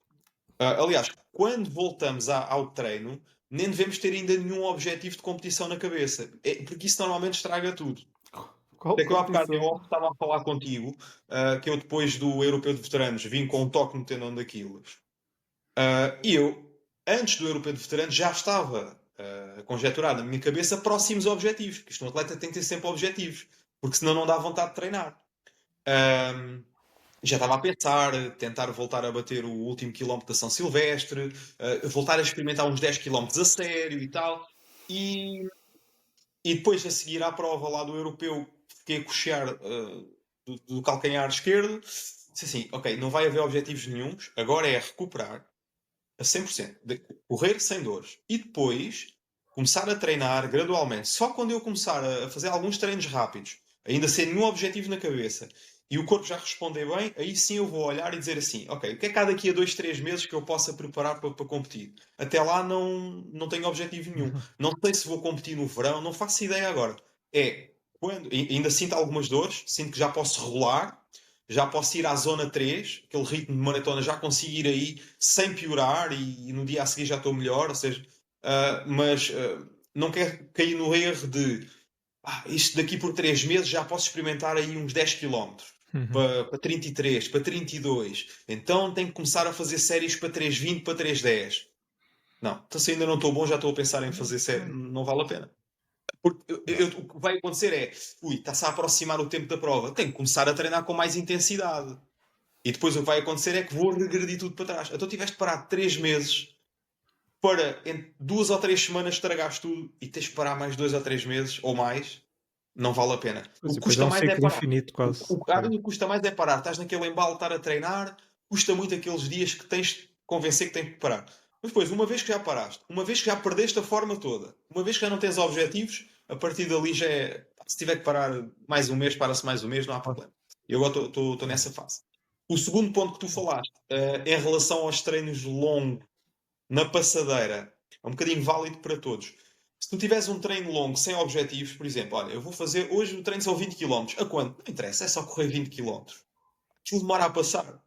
Aliás, quando voltamos ao treino, nem devemos ter ainda nenhum objetivo de competição na cabeça. Porque isso normalmente estraga tudo. Qual Até que eu há bocado competição? estava a falar contigo, que eu depois do Europeu de Veteranos vim com um toque no tendão daqueles. E eu, antes do Europeu de Veteranos, já estava a conjecturar na minha cabeça próximos objetivos. Porque isto um atleta tem que ter sempre objetivos, porque senão não dá vontade de treinar. Já estava a pensar, tentar voltar a bater o último quilómetro da São Silvestre, voltar a experimentar uns 10 quilómetros a sério e tal. E depois, a seguir à prova lá do Europeu, fiquei a coxear do calcanhar esquerdo. Disse assim, ok, não vai haver objetivos nenhuns, agora é recuperar a 100%, de correr sem dores. E depois, começar a treinar gradualmente. Só quando eu começar a fazer alguns treinos rápidos, ainda sem nenhum objetivo na cabeça, e o corpo já responder bem, aí sim eu vou olhar e dizer assim, ok, o que é que há daqui a 2, 3 meses que eu possa preparar para competir? Até lá não tenho objetivo nenhum. Não sei se vou competir no verão, não faço ideia agora. Ainda sinto algumas dores, sinto que já posso rolar, já posso ir à zona 3, aquele ritmo de maratona, já consigo ir aí sem piorar e no dia a seguir já estou melhor, ou seja, mas não quero cair no erro de isto daqui por 3 meses já posso experimentar aí uns 10 km para 33, para 32, então tenho que começar a fazer séries para 3,20, para 3,10. Não, então se ainda não estou bom, já estou a pensar em fazer série, não vale a pena. Porque o que vai acontecer é, está-se a aproximar o tempo da prova, tenho que começar a treinar com mais intensidade. E depois o que vai acontecer é que vou regredir tudo para trás. Então tiveste parado 3 meses para em 2 ou 3 semanas estragares tudo e tens que parar mais 2 ou 3 meses ou mais, não vale a pena. Pois, O que depois custa é um mais é ciclo parar. infinito quase. O que custa mais é parar. Estás naquele embalo, estar a treinar, custa muito aqueles dias que tens de convencer que tens que parar. Mas depois, uma vez que já paraste, uma vez que já perdeste a forma toda, uma vez que já não tens objetivos, a partir dali já é. Se tiver que parar mais um mês, para-se mais um mês, não há problema. E agora estou nessa fase. O segundo ponto que tu falaste, em relação aos treinos longos na passadeira, é um bocadinho válido para todos. Se tu tiveres um treino longo sem objetivos, por exemplo, olha, eu vou fazer hoje o treino são 20 km. A quanto? Não interessa, é só correr 20 km. Aquilo demora a passar.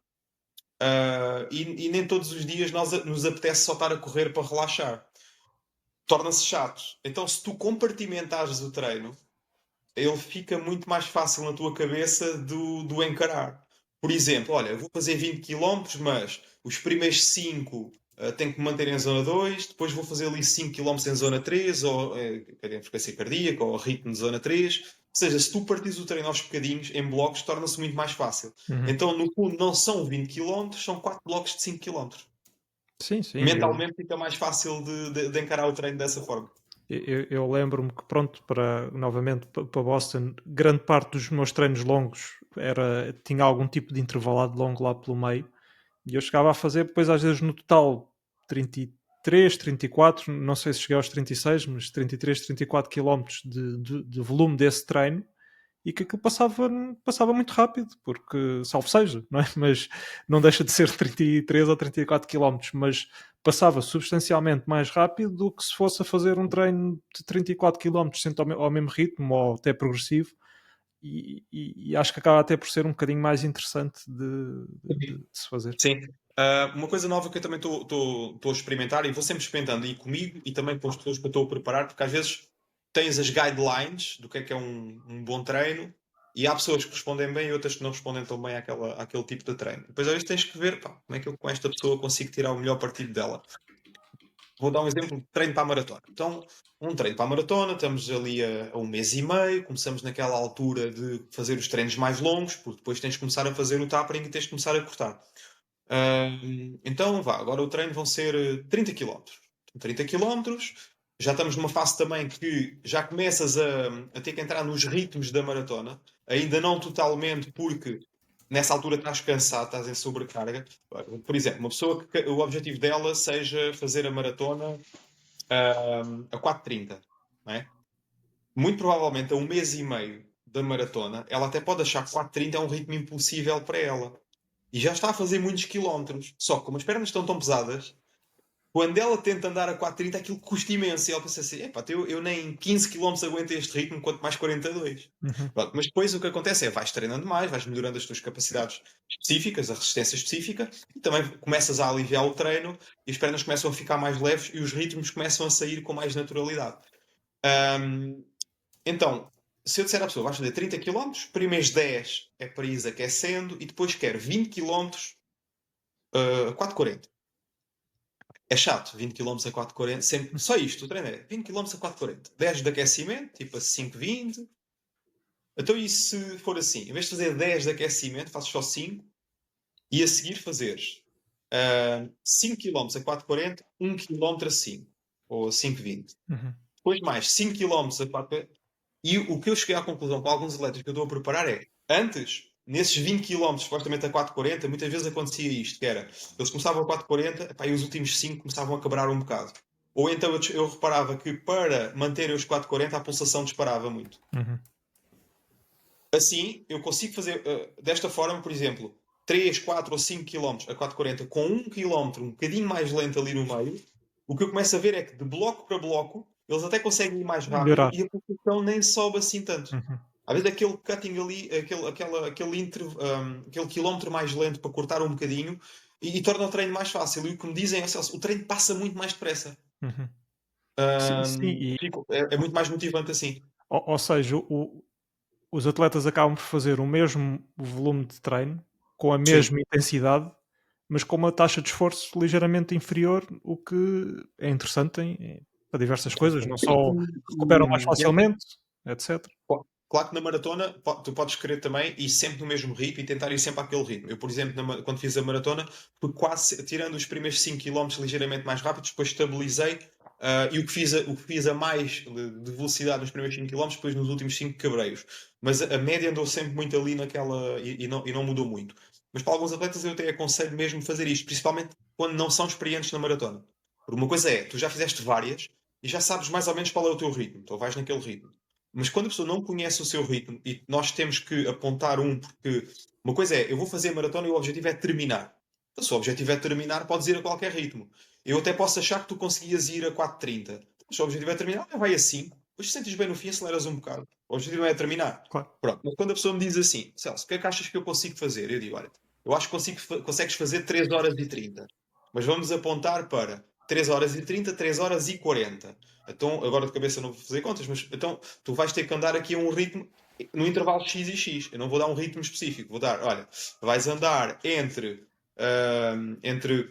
E nem todos os dias nos apetece só estar a correr para relaxar. Torna-se chato. Então, se tu compartimentares o treino, ele fica muito mais fácil na tua cabeça do encarar. Por exemplo, olha, eu vou fazer 20 km, mas os primeiros 5 tenho que me manter em zona 2, depois vou fazer ali 5 km em zona 3, ou em frequência cardíaca, ou ritmo de zona 3. Ou seja, se tu partires o treino aos bocadinhos, em blocos, torna-se muito mais fácil. Então, no fundo, não são 20 km, são 4 blocos de 5 km. Sim, sim. Mentalmente fica mais fácil de encarar o treino dessa forma. Eu lembro-me que, pronto, novamente para Boston, grande parte dos meus treinos longos tinha algum tipo de intervalado longo lá pelo meio, e eu chegava a fazer depois às vezes no total 33, 34, não sei se cheguei aos 36, mas 33, 34 km de volume desse treino, e que aquilo passava muito rápido, porque, salvo seja, não é? Mas não deixa de ser 33 ou 34 quilómetros, mas passava substancialmente mais rápido do que se fosse a fazer um treino de 34 quilómetros sempre ao mesmo ritmo ou até progressivo, e acho que acaba até por ser um bocadinho mais interessante de se fazer. Sim. Uma coisa nova que eu também estou a experimentar, e vou sempre experimentando, e comigo, e também com as pessoas que eu estou a preparar, porque às vezes tens as guidelines do que é um bom treino, e há pessoas que respondem bem e outras que não respondem tão bem àquele tipo de treino. Depois às vezes tens que ver, pá, como é que eu com esta pessoa consigo tirar o melhor partido dela. Vou dar um exemplo de treino para a maratona. Então, um treino para a maratona, estamos ali a 1 mês e meio, começamos naquela altura de fazer os treinos mais longos, porque depois tens de começar a fazer o tapering e tens de começar a cortar. Então, agora o treino vão ser 30 km. 30 km, já estamos numa fase também que já começas a ter que entrar nos ritmos da maratona, ainda não totalmente, porque nessa altura estás cansado, estás em sobrecarga. Por exemplo, uma pessoa que o objetivo dela seja fazer a maratona a 4:30, não é? Muito provavelmente a 1 mês e meio da maratona, ela até pode achar que 4:30 é um ritmo impossível para ela. E já está a fazer muitos quilómetros. Só que como as pernas estão tão pesadas, quando ela tenta andar a 4:30, aquilo custa imenso. E ela pensa assim: epá, eu nem 15 km aguento este ritmo, quanto mais 42. Pronto, mas depois o que acontece é vais treinando mais, vais melhorando as tuas capacidades específicas, a resistência específica, e também começas a aliviar o treino e as pernas começam a ficar mais leves e os ritmos começam a sair com mais naturalidade. Então, se eu disser à pessoa, vais fazer 30 km, primeiros 10 é para ir aquecendo e depois quero 20 km a 4:40. É chato, 20 km a 4:40, sempre, só isto, o treino é 20 km a 4:40. 10 de aquecimento, tipo a 5:20. Então, e se for assim, em vez de fazer 10 de aquecimento, fazes só 5 e a seguir fazeres 5 km a 4:40, 1 km a 5 ou a 5:20. Depois mais 5 km a 4:40. E o que eu cheguei à conclusão com alguns atletas que eu estou a preparar é, antes, nesses 20 km, supostamente a 4:40, muitas vezes acontecia isto, que era, eles começavam a 4:40, epá, e os últimos 5 começavam a quebrar um bocado. Ou então eu reparava que para manter os 4:40 a pulsação disparava muito. Assim, eu consigo fazer desta forma, por exemplo, 3, 4 ou 5 km a 4:40 com 1 km um bocadinho mais lento ali no meio. O que eu começo a ver é que de bloco para bloco eles até conseguem ir mais rápido Melhorar. e a pulsação nem sobe assim tanto. Às vezes aquele cutting ali, aquele quilómetro mais lento para cortar um bocadinho e torna o treino mais fácil. E o que me dizem é, Celso, o treino passa muito mais depressa. Sim, É muito mais motivante assim. ou seja, os atletas acabam por fazer o mesmo volume de treino, com a mesma intensidade, mas com uma taxa de esforço ligeiramente inferior, o que é interessante para diversas coisas, não só recuperam mais facilmente, etc. Claro que na maratona tu podes querer também ir sempre no mesmo ritmo e tentar ir sempre àquele ritmo. Eu, por exemplo, quando fiz a maratona, fui quase tirando os primeiros 5 km ligeiramente mais rápidos, depois estabilizei e o que fiz a mais de velocidade nos primeiros 5 km, depois nos últimos 5 quebrei-os. Mas a média andou sempre muito ali naquela e não mudou muito. Mas para alguns atletas eu até aconselho mesmo fazer isto, principalmente quando não são experientes na maratona. Porque uma coisa é, tu já fizeste várias e já sabes mais ou menos qual é o teu ritmo, então vais naquele ritmo. Mas quando a pessoa não conhece o seu ritmo e nós temos que apontar porque uma coisa é, eu vou fazer maratona e o objetivo é terminar. Então, se o objetivo é terminar, podes ir a qualquer ritmo. Eu até posso achar que tu conseguias ir a 4:30. Mas se o objetivo é terminar, vai a 5. Depois te sentes bem no fim, aceleras um bocado. O objetivo não é terminar. Claro. Pronto. Mas quando a pessoa me diz assim, Celso, o que é que achas que eu consigo fazer? Eu digo, olha, eu acho que consegues fazer 3 horas e 30. Mas vamos apontar para 3 horas e 30, 3 horas e 40. Então, agora de cabeça não vou fazer contas, mas então tu vais ter que andar aqui a um ritmo no intervalo X e X. Eu não vou dar um ritmo específico. Vou dar, olha, vais andar entre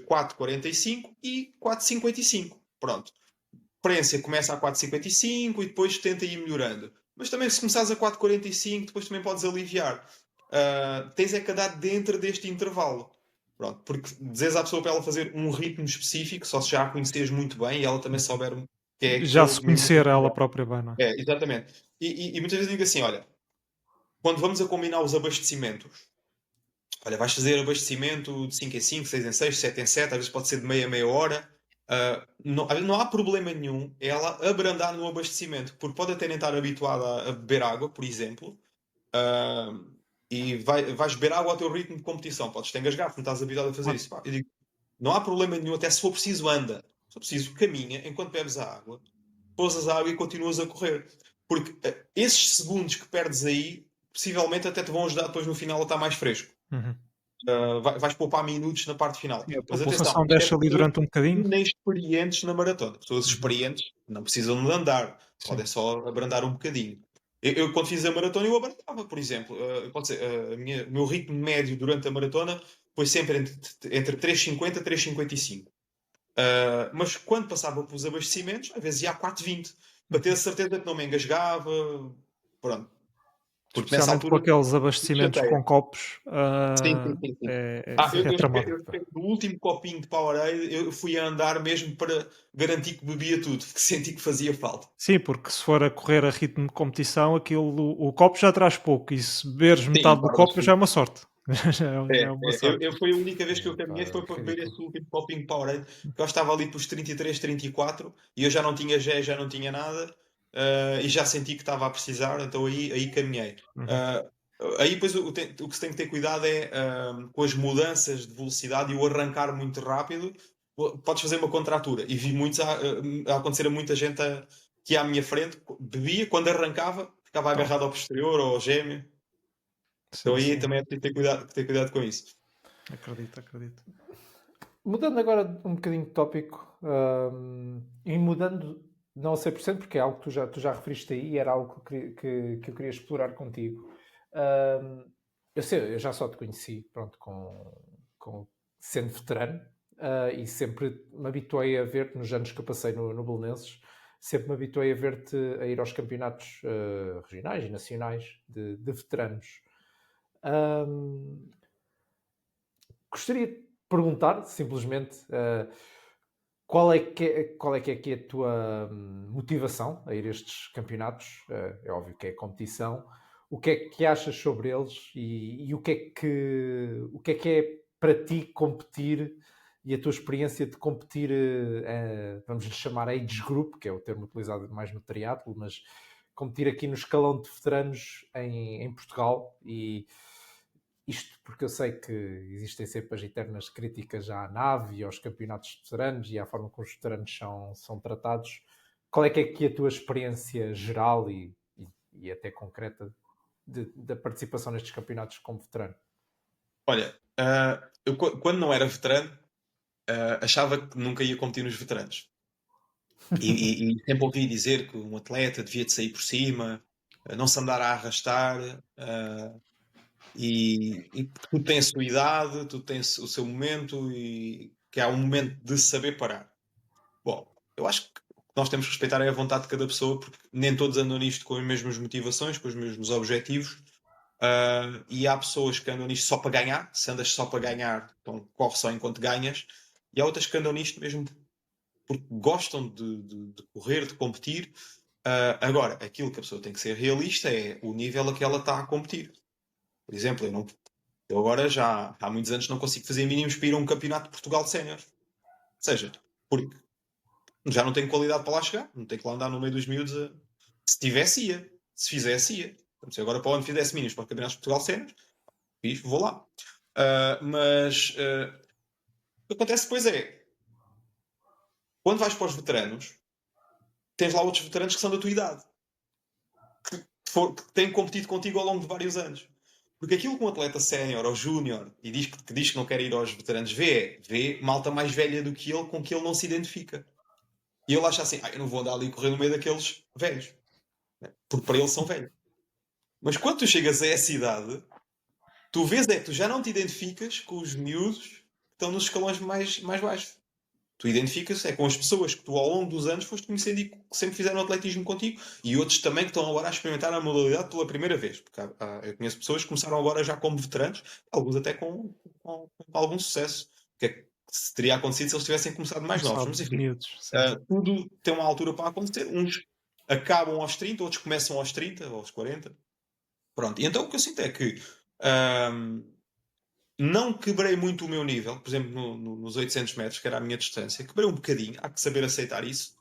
4:45 e 4:55. Pronto. Frequência começa a 4:55 e depois tenta ir melhorando. Mas também se começares a 4:45, depois também podes aliviar. Tens é que andar dentro deste intervalo. Pronto, porque dizes à pessoa para ela fazer um ritmo específico, só se já a conheces muito bem e ela também souber que é Já aquele se conhecer ela própria bem, não é? É, exatamente. E muitas vezes digo assim, olha, quando vamos a combinar os abastecimentos, olha, vais fazer abastecimento de 5 em 5, 6 em 6, 7 em 7, às vezes pode ser de meia a meia hora. Não há problema nenhum ela abrandar no abastecimento, porque pode até nem estar habituada a beber água, por exemplo, e vais beber água ao teu ritmo de competição. Podes te engasgar, não estás habituado a fazer isso. Pá. Eu digo, não há problema nenhum, até se for preciso anda. Se for preciso caminha, enquanto bebes a água, pousas a água e continuas a correr. Porque esses segundos que perdes aí, possivelmente até te vão ajudar depois no final a estar mais fresco. Uhum. Vais poupar minutos na parte final. Sim, a Mas pulsação atenção, desce ali durante um bocadinho. nem experientes na maratona. Pessoas experientes não precisam de andar, podem só abrandar um bocadinho. Eu quando fiz a maratona, eu abrandava, por exemplo. Pode ser, o meu ritmo médio durante a maratona foi sempre entre 3,50 e 3,55. Mas quando passava pelos abastecimentos, às vezes ia a 4,20 para ter a certeza que não me engasgava. Pronto. Porque nessa Especialmente com altura aqueles abastecimentos com copos, sim. é tramado. No último copinho de Powerade, eu fui a andar mesmo para garantir que bebia tudo, porque senti que fazia falta. Sim, porque se for a correr a ritmo de competição, o copo já traz pouco, e se beberes metade do copo já é uma sorte. já é uma sorte. Foi a única vez que eu caminhei, Pá, foi para beber ridículo. esse último copinho de Powerade, que eu estava ali pelos 33, 34, e eu já não tinha gé, já não tinha nada, e já senti que estava a precisar, então aí caminhei. Aí depois o que se tem que ter cuidado é com as mudanças de velocidade e o arrancar muito rápido, podes fazer uma contratura. E vi muitos a acontecer a muita gente que ia à minha frente, bebia, quando arrancava, ficava agarrado ao posterior ou ao gêmeo. Então aí também é preciso ter cuidado com isso. Acredito. Mudando agora um bocadinho de tópico, e mudando, não a 100%, porque é algo que tu já referiste aí e era algo que eu queria explorar contigo. Eu já só te conheci, pronto, sendo veterano, e sempre me habituei a ver-te nos anos que eu passei no Belenenses, sempre me habituei a ver-te a ir aos campeonatos regionais e nacionais de veteranos. Gostaria de perguntar, simplesmente, qual é que é aqui a tua motivação a ir a estes campeonatos? É óbvio que é competição. O que é que achas sobre eles e o que é para ti competir e a tua experiência de competir, vamos lhe chamar age group, que é o termo utilizado mais no triatlo, mas competir aqui no escalão de veteranos em Portugal, e isto porque eu sei que existem sempre as eternas críticas à nave e aos campeonatos de veteranos e à forma como os veteranos são tratados. Qual é que é aqui a tua experiência geral e até concreta da participação nestes campeonatos como veterano? Olha, eu quando não era veterano, achava que nunca ia competir nos veteranos. E sempre ouvi dizer que um atleta devia de sair por cima, não se andar a arrastar, e tudo tem a sua idade, tudo tem o seu momento, e que há um momento de saber parar. Bom, eu acho que o que nós temos que respeitar é a vontade de cada pessoa, porque nem todos andam nisto com as mesmas motivações, com os mesmos objetivos. E há pessoas que andam nisto só para ganhar. Se andas só para ganhar, então corre só enquanto ganhas. E há outras que andam nisto mesmo porque gostam de correr, de competir. Agora, aquilo que a pessoa tem que ser realista é o nível a que ela está a competir. Por exemplo, eu agora já há muitos anos não consigo fazer mínimos para ir a um campeonato de Portugal de sénior. Ou seja, porque já não tenho qualidade para lá chegar, não tenho que lá andar no meio dos miúdos. Se tivesse, ia. Se fizesse, ia. Então, se agora para onde fizesse mínimos para o campeonato de Portugal de sénior, vou lá. Mas o que acontece depois é, quando vais para os veteranos, tens lá outros veteranos que são da tua idade, que têm competido contigo ao longo de vários anos. Porque aquilo que um atleta sénior ou júnior e diz que não quer ir aos veteranos vê malta mais velha do que ele com que ele não se identifica. E ele acha assim, eu não vou andar ali correr no meio daqueles velhos. Porque para ele são velhos. Mas quando tu chegas a essa idade, tu vês que tu já não te identificas com os miúdos que estão nos escalões mais baixos. Tu identificas com as pessoas que tu ao longo dos anos foste conhecendo e que sempre fizeram atletismo contigo, e outros também que estão agora a experimentar a modalidade pela primeira vez. Porque eu conheço pessoas que começaram agora já como veteranos, alguns até com algum sucesso. Que se teria acontecido se eles tivessem começado mais novos. Mas enfim, tudo tem uma altura para acontecer. Uns acabam aos 30, outros começam aos 30, aos 40. Pronto. E então o que eu sinto é que não quebrei muito o meu nível, por exemplo, nos 800 metros, que era a minha distância. Quebrei um bocadinho, há que saber aceitar isso.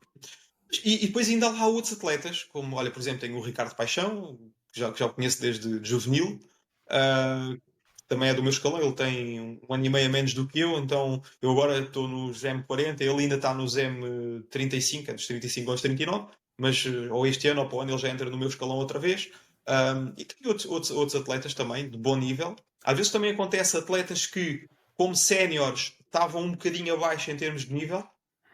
E depois ainda há outros atletas, como, olha, por exemplo, tem o Ricardo Paixão, que já o conheço desde juvenil. Também é do meu escalão, ele tem 1 ano e meio a menos do que eu, então eu agora estou nos M40, ele ainda está nos M35, dos 35 aos 39, mas ou este ano ou para o ano ele já entra no meu escalão outra vez. E tem outros atletas também, de bom nível. Às vezes também acontece atletas que, como séniores, estavam um bocadinho abaixo em termos de nível,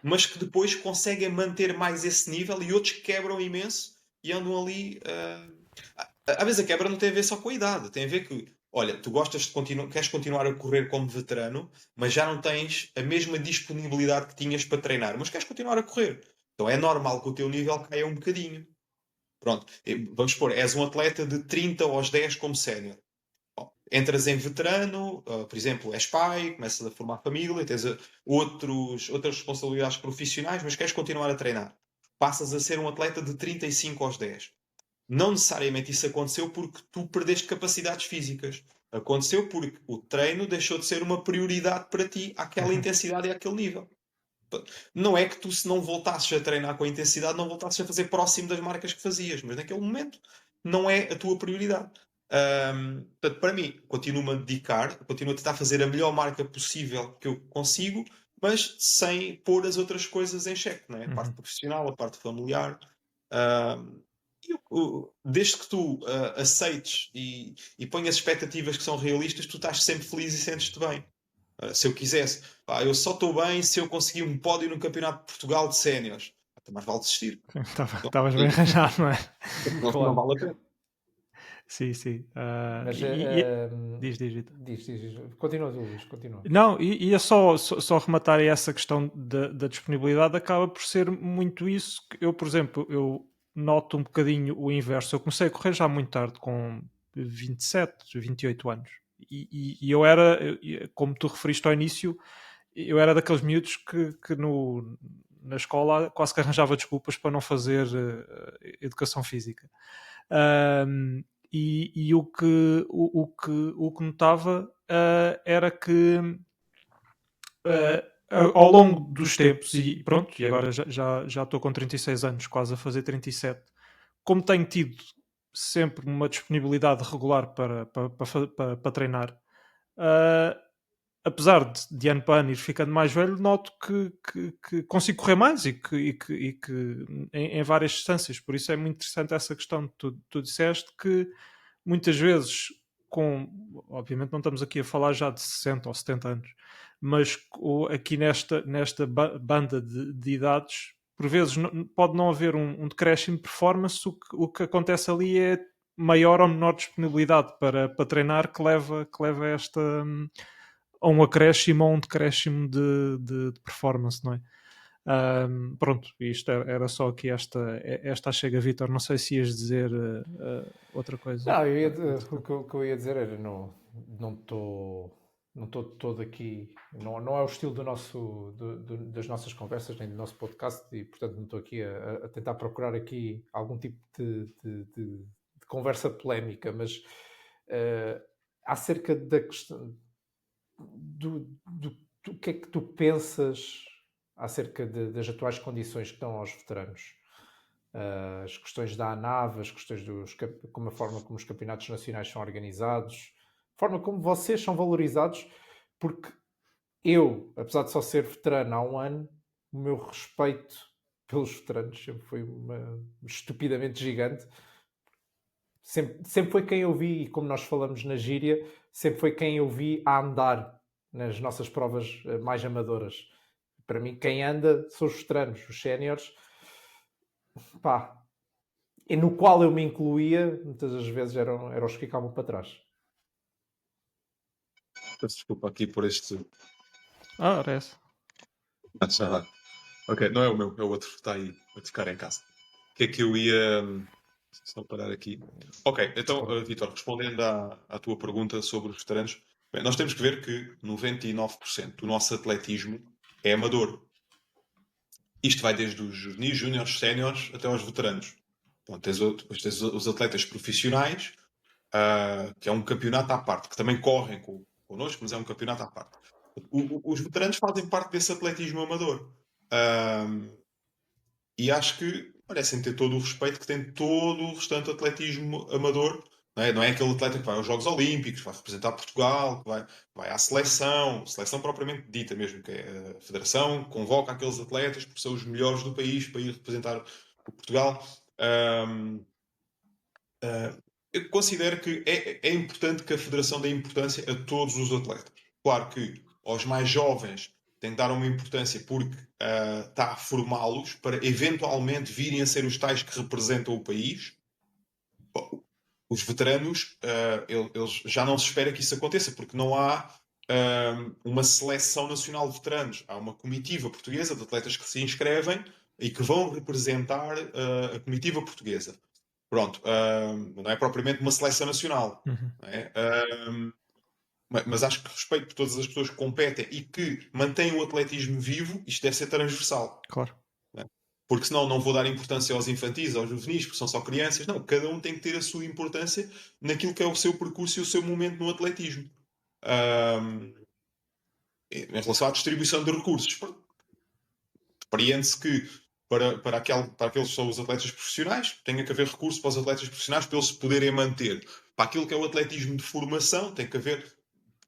mas que depois conseguem manter mais esse nível, e outros que quebram imenso e andam ali. Às vezes a quebra não tem a ver só com a idade, tem a ver que, olha, tu gostas de queres continuar a correr como veterano, mas já não tens a mesma disponibilidade que tinhas para treinar, mas queres continuar a correr. Então é normal que o teu nível caia um bocadinho. Pronto, vamos supor, és um atleta de 30 aos 10 como sénior. Entras em veterano, por exemplo, és pai, começas a formar família, tens outras responsabilidades profissionais, mas queres continuar a treinar. Passas a ser um atleta de 35 aos 10. Não necessariamente isso aconteceu porque tu perdeste capacidades físicas. Aconteceu porque o treino deixou de ser uma prioridade para ti àquela intensidade e àquele nível. Não é que tu, se não voltasses a treinar com a intensidade, não voltasses a fazer próximo das marcas que fazias, mas naquele momento não é a tua prioridade. Portanto, para mim, continuo-me a dedicar, continuo a tentar fazer a melhor marca possível que eu consigo, mas sem pôr as outras coisas em xeque, não é? A parte profissional, a parte familiar. Desde que tu aceites e ponhas expectativas que são realistas, tu estás sempre feliz e sentes-te bem. Se eu quisesse, eu só estou bem se eu conseguir um pódio no Campeonato de Portugal de Séniores. Até mais vale desistir. Estavas bem arranjado, não é? Não vale a pena. Sim, sim. Mas Diz, Vitor. diz. Continua, Luís, continua. Não, ia só rematar essa questão da disponibilidade, acaba por ser muito isso. Eu, por exemplo, eu noto um bocadinho o inverso. Eu comecei a correr já muito tarde, com 27, 28 anos. E eu era, como tu referiste ao início, eu era daqueles miúdos que na escola quase que arranjava desculpas para não fazer educação física. E o que notava era que ao longo dos tempos, e pronto, e agora já estou com 36 anos, quase a fazer 37, como tenho tido sempre uma disponibilidade regular para treinar, apesar de ano para ano ir ficando mais velho, noto que consigo correr mais e que em várias distâncias. Por isso é muito interessante essa questão que tu disseste, que muitas vezes, obviamente não estamos aqui a falar já de 60 ou 70 anos, mas aqui nesta banda de idades, por vezes pode não haver um decréscimo de performance. O que acontece ali é maior ou menor disponibilidade para treinar, que leva a um acréscimo ou um decréscimo de performance, não é? Pronto, isto era só aqui esta chega, Vitor. Não sei se ias dizer outra coisa. Não, o que eu ia dizer era não estou todo aqui, não é o estilo das nossas conversas nem do nosso podcast, e portanto não estou aqui a tentar procurar aqui algum tipo de conversa polémica, mas acerca da questão do que é que tu pensas acerca das atuais condições que dão aos veteranos, as questões da ANAV, as questões como a forma como os campeonatos nacionais são organizados, a forma como vocês são valorizados, porque eu, apesar de só ser veterano há um ano, o meu respeito pelos veteranos sempre foi estupidamente gigante. Sempre foi quem eu vi, e como nós falamos na gíria, sempre foi quem eu vi a andar nas nossas provas mais amadoras. Para mim, quem anda são os veteranos, os séniores, e no qual eu me incluía, muitas das vezes eram os que ficavam para trás. Peço desculpa aqui por este. Parece. Ok, não é o meu, é o outro que está aí a tocar em casa. O que é que eu ia. Só parar aqui. Ok, então, Vitor, respondendo à tua pergunta sobre os veteranos, bem, nós temos que ver que 99% do nosso atletismo é amador. Isto vai desde os juvenis, júniores, séniores até aos veteranos. Bom, tens os atletas profissionais, que é um campeonato à parte, que também correm connosco, mas é um campeonato à parte. Os veteranos fazem parte desse atletismo amador. E acho que merecem ter todo o respeito que tem todo o restante atletismo amador. Não é aquele atleta que vai aos Jogos Olímpicos, vai representar Portugal, que vai à seleção propriamente dita mesmo, que é a federação, convoca aqueles atletas porque são os melhores do país para ir representar o Portugal. Eu considero que é importante que a federação dê importância a todos os atletas. Claro que aos mais jovens tem que dar uma importância porque está a formá-los para eventualmente virem a ser os tais que representam o país. Os veteranos, eles já não se espera que isso aconteça, porque não há uma seleção nacional de veteranos. Há uma comitiva portuguesa de atletas que se inscrevem e que vão representar a comitiva portuguesa. Pronto, não é propriamente uma seleção nacional. Não é? Mas acho que respeito por todas as pessoas que competem e que mantêm o atletismo vivo, isto deve ser transversal. Claro. Porque senão não vou dar importância aos infantis, aos juvenis, porque são só crianças. Não, cada um tem que ter a sua importância naquilo que é o seu percurso e o seu momento no atletismo. Em relação à distribuição de recursos, depreende-se que para aqueles que são os atletas profissionais, tenha que haver recurso para os atletas profissionais para eles se poderem manter. Para aquilo que é o atletismo de formação, tem que haver,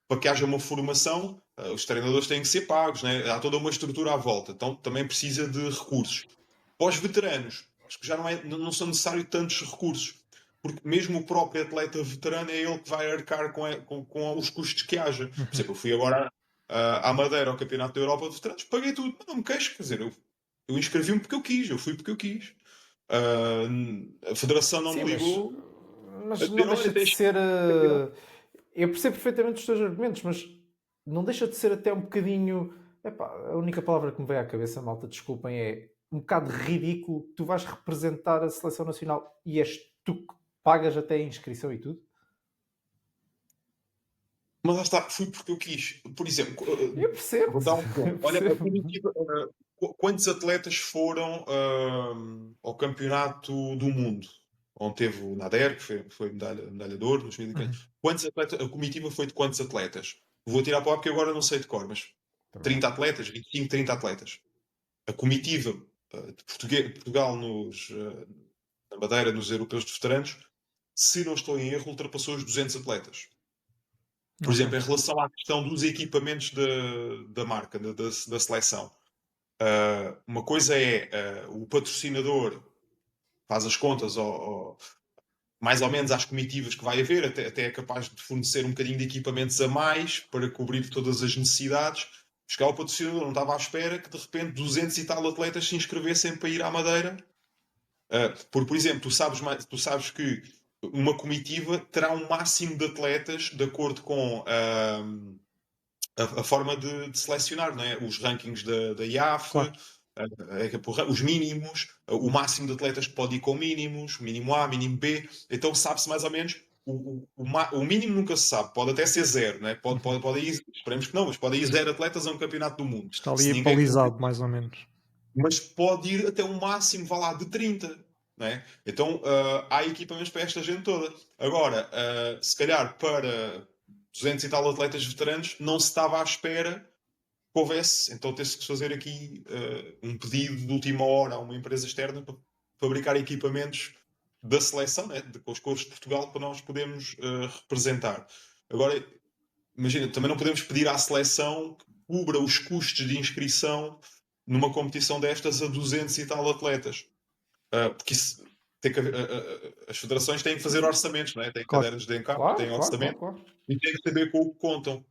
para que haja uma formação, os treinadores têm que ser pagos, né? Há toda uma estrutura à volta, então também precisa de recursos. Para os veteranos, acho que já não são necessários tantos recursos, porque mesmo o próprio atleta veterano é ele que vai arcar com os custos que haja. Por exemplo, eu fui agora à Madeira, ao Campeonato da Europa de Veteranos, paguei tudo, mas não me queixo, quer dizer, eu inscrevi-me porque eu quis, eu fui porque eu quis. A Federação não me ligou. Mas não deixa de ser... Eu percebo perfeitamente os teus argumentos, mas não deixa de ser até um bocadinho... Epá, a única palavra que me vem à cabeça, malta, desculpem, é um bocado ridículo. Tu vais representar a Seleção Nacional e és tu que pagas até a inscrição e tudo? Mas lá está, fui porque eu quis. Por exemplo, eu percebo. Olha, quantos atletas foram ao Campeonato do Mundo? Onde teve o Nader, que foi medalha de ouro, nos 2015. Quantos atletas? A comitiva foi de quantos atletas? Vou tirar para lá porque agora não sei de cor, mas 30 atletas, 25, 30 atletas. A comitiva de Portugal na Madeira, nos Europeus de Veteranos, se não estou em erro, ultrapassou os 200 atletas. Por exemplo, em relação à questão dos equipamentos da marca, da seleção, uma coisa é o patrocinador faz as contas mais ou menos às comitivas que vai haver, até é capaz de fornecer um bocadinho de equipamentos a mais para cobrir todas as necessidades. Porque o patrocinador não estava à espera que de repente 200 e tal atletas se inscrevessem para ir à Madeira. Por exemplo, tu sabes que uma comitiva terá um máximo de atletas de acordo com a forma de selecionar, não é? Os rankings da IAF, claro. Os mínimos, o máximo de atletas que pode ir com mínimos, mínimo A, mínimo B. Então sabe-se mais ou menos. O mínimo nunca se sabe, pode até ser zero, né? Pode ir, esperemos que não, mas pode ir 0 atletas a um campeonato do mundo. Está ali balizado, mais ou menos. Mas pode ir até um máximo, vá lá, de 30. Né? Então há equipamentos para esta gente toda. Agora, se calhar para 200 e tal atletas veteranos, não se estava à espera que houvesse. Então teve-se que fazer aqui um pedido de última hora a uma empresa externa para fabricar equipamentos da seleção, né? Com os cores de Portugal, para nós podermos representar. Agora, imagina, também não podemos pedir à seleção que cubra os custos de inscrição numa competição destas a 200 e tal atletas. Porque isso tem que as federações têm que fazer orçamentos, não é? Têm cadernos de encaixe, têm orçamento e têm que saber com o que contam.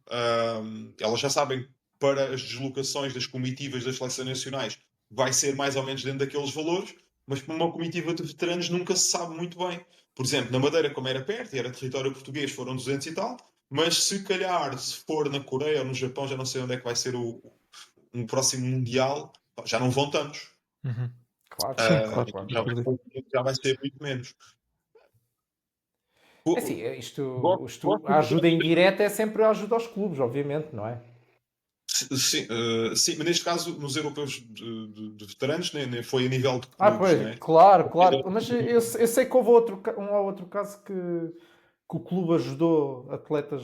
Elas já sabem para as deslocações das comitivas das seleções nacionais vai ser mais ou menos dentro daqueles valores, mas para uma comitiva de veteranos nunca se sabe muito bem. Por exemplo, na Madeira, como era perto e era território português, foram 200 e tal, mas se calhar, se for na Coreia ou no Japão, já não sei onde é que vai ser um próximo Mundial, já não vão tantos. Claro, claro. Já vai ser muito menos. É assim, a ajuda indireta é sempre a ajuda aos clubes, obviamente, não é? Sim, mas neste caso, nos europeus de veteranos, nem foi a nível de clubes. Pois, né? Claro. Mas eu sei que houve um ou outro caso que o clube ajudou atletas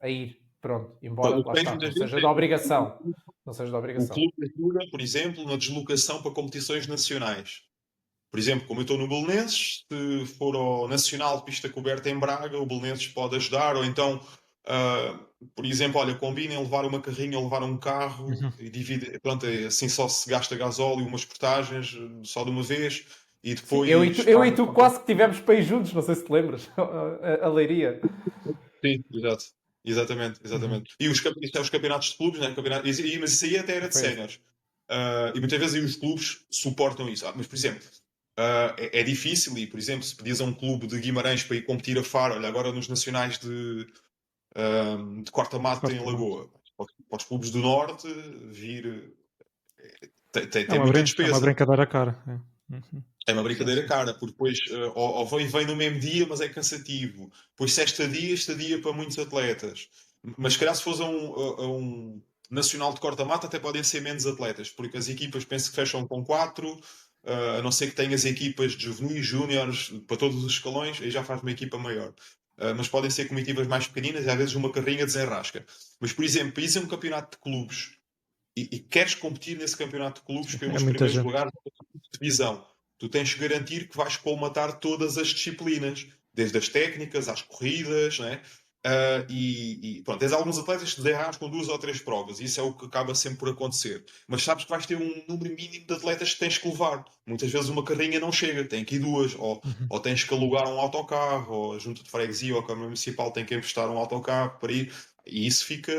a ir. Pronto, embora lá está, não seja da obrigação. O clube ajuda, por exemplo, na deslocação para competições nacionais. Por exemplo, como eu estou no Belenenses, se for ao Nacional de Pista Coberta em Braga, o Belenenses pode ajudar, ou então, por exemplo, olha, combinem levar uma carrinha ou levar um carro Uhum. e divide, pronto, assim só se gasta gasóleo, umas portagens, só de uma vez, e Sim, eu depois e tu quase que tivemos para ir juntos, não sei se te lembras. A Leiria. Sim, exato. Exatamente, Uhum. exatamente. E isto é os campeonatos de clubes, né? Mas isso aí até era de Foi esse. séniores. E muitas vezes aí os clubes suportam isso. Mas, por exemplo, é difícil e, por exemplo, se pedias a um clube de Guimarães para ir competir a Faro, olha, agora nos nacionais de Corta-Mato em Corta-mato. Lagoa, para os clubes do Norte vir, É tem muita uma despesa. brincadeira cara. É. Uhum. É uma Sim, brincadeira sim, sim. cara, porque depois ou vem no mesmo dia, mas é cansativo. Depois, se é estadia para muitos atletas. Mas se calhar se fosse a um nacional de corta-mata, até podem ser menos atletas, porque as equipas penso que fecham com 4, a não ser que tenhas equipas de juvenis, júniores, para todos os escalões, aí já faz uma equipa maior. Mas podem ser comitivas mais pequeninas e às vezes uma carrinha desenrasca. Mas, por exemplo, para isso é um campeonato de clubes e queres competir nesse campeonato de clubes Sim, é pelos muita primeiros gente. lugares da divisão, tu tens que garantir que vais colmatar todas as disciplinas, desde as técnicas às corridas, né? Pronto, tens alguns atletas que desenrascam 2 ou 3 provas, e isso é o que acaba sempre por acontecer. Mas sabes que vais ter um número mínimo de atletas que tens que levar. Muitas vezes uma carrinha não chega, tem que ir 2, Uhum. ou tens que alugar um autocarro, ou a junta de freguesia ou a Câmara Municipal tem que emprestar um autocarro para ir, e isso fica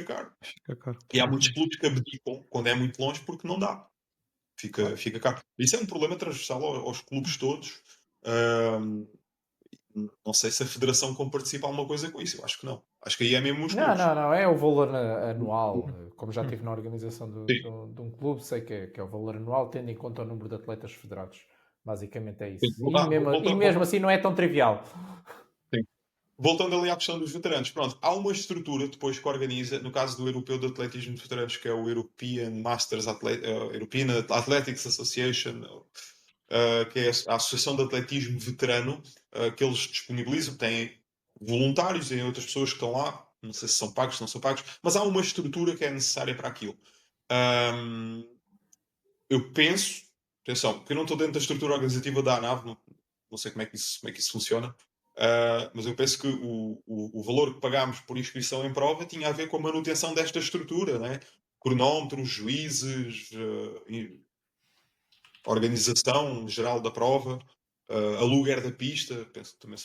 caro. Fica caro. E há muitos Uhum. clubes que abdicam quando é muito longe porque não dá. Claro. Fica caro. Isso é um problema transversal aos clubes todos. Ahm, não sei se a federação participa alguma coisa com isso. Eu acho que não. Acho que aí é mesmo os Não, clubes. não, não. É o valor anual. Como já Uhum. estive na organização Sim, de um clube, sei que é o valor anual, tendo em conta o número de atletas federados. Basicamente é sim. isso. E mesmo assim não é tão trivial. Sim. Voltando ali à questão dos veteranos, pronto, há uma estrutura depois que organiza, no caso do Europeu de Atletismo de Veteranos, que é o European Athletics Association, que é a Associação de Atletismo Veterano, que eles disponibilizam, têm voluntários e outras pessoas que estão lá, não sei se são pagos, se não são pagos, mas há uma estrutura que é necessária para aquilo. Ahm, eu penso, atenção, porque eu não estou dentro da estrutura organizativa da ANAV, não sei como é que isso funciona, mas eu penso que o valor que pagámos por inscrição em prova tinha a ver com a manutenção desta estrutura, né? Cronómetros, juízes, organização geral da prova, aluguer da pista, penso que também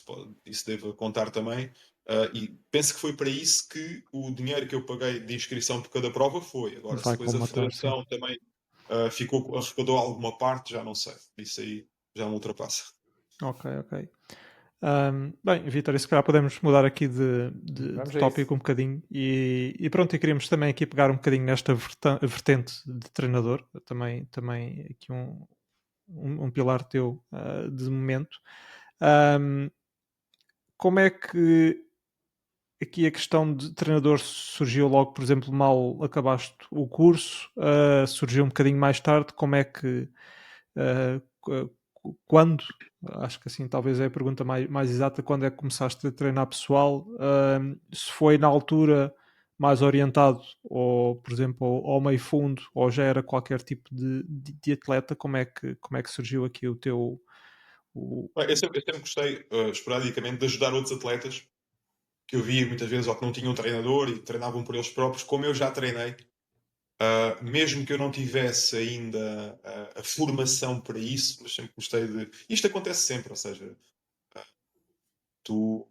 isso deve contar também. E penso que foi para isso que o dinheiro que eu paguei de inscrição por cada prova foi. Agora, se Vai depois a colmatar, sim. federação também arrecadou alguma parte, já não sei. Isso aí já me ultrapassa. Ok, ok. Bem, Vitor, se calhar podemos mudar aqui de Vamos a tópico isso. um bocadinho e pronto, e queríamos também aqui pegar um bocadinho nesta vertente de treinador, também aqui um pilar teu de momento. Ahm, como é que aqui a questão de treinador surgiu logo, por exemplo, mal acabaste o curso, surgiu um bocadinho mais tarde, como é que quando, acho que assim talvez é a pergunta mais exata, quando é que começaste a treinar pessoal, se foi na altura mais orientado, ou por exemplo, ao meio fundo, ou já era qualquer tipo de atleta, como é que surgiu aqui o teu... Eu sempre gostei, esporadicamente, de ajudar outros atletas que eu via muitas vezes ou que não tinham treinador e treinavam por eles próprios, como eu já treinei. Mesmo que eu não tivesse ainda a formação para isso, mas sempre gostei de. Isto acontece sempre, ou seja, tu,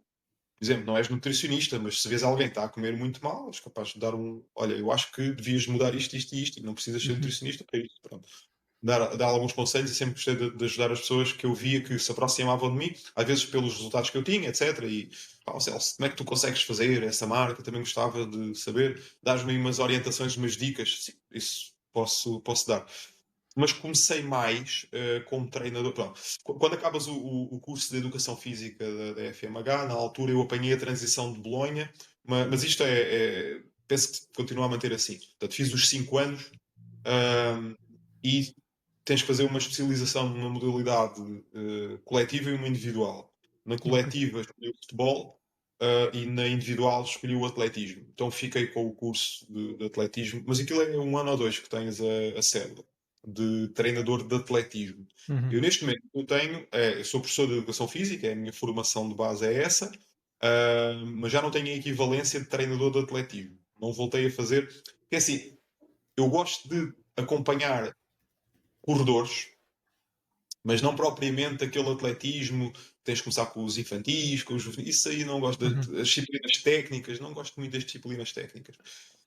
por exemplo, não és nutricionista, mas se vês alguém que está a comer muito mal, és capaz de dar um. Olha, eu acho que devias mudar isto, isto e isto, e não precisas ser Uhum. nutricionista para isso. Pronto. Dar alguns conselhos e sempre gostei de ajudar as pessoas que eu via que se aproximavam de mim, às vezes pelos resultados que eu tinha, etc. E, pá, Celso, como é que tu consegues fazer essa marca? Também gostava de saber. Dás-me aí umas orientações, umas dicas. Sim, isso posso dar. Mas comecei mais como treinador. Pronto. Quando acabas o curso de Educação Física da FMH, na altura eu apanhei a transição de Bolonha, mas isto penso que continua a manter assim. Portanto, fiz os 5 anos e tens que fazer uma especialização numa modalidade coletiva e uma individual. Na Ok, coletiva escolhi o futebol e na individual escolhi o atletismo. Então fiquei com o curso de atletismo, mas aquilo é 1 ano ou 2 que tens a cédula. de treinador de atletismo. Uhum. Eu neste momento eu sou professor de educação física, a minha formação de base é essa, mas já não tenho a equivalência de treinador de atletismo. Não voltei a fazer, porque assim, eu gosto de acompanhar corredores, mas não propriamente aquele atletismo, tens de começar com os infantis, com os juvenis, isso aí não gosto, das disciplinas técnicas, não gosto muito das disciplinas técnicas.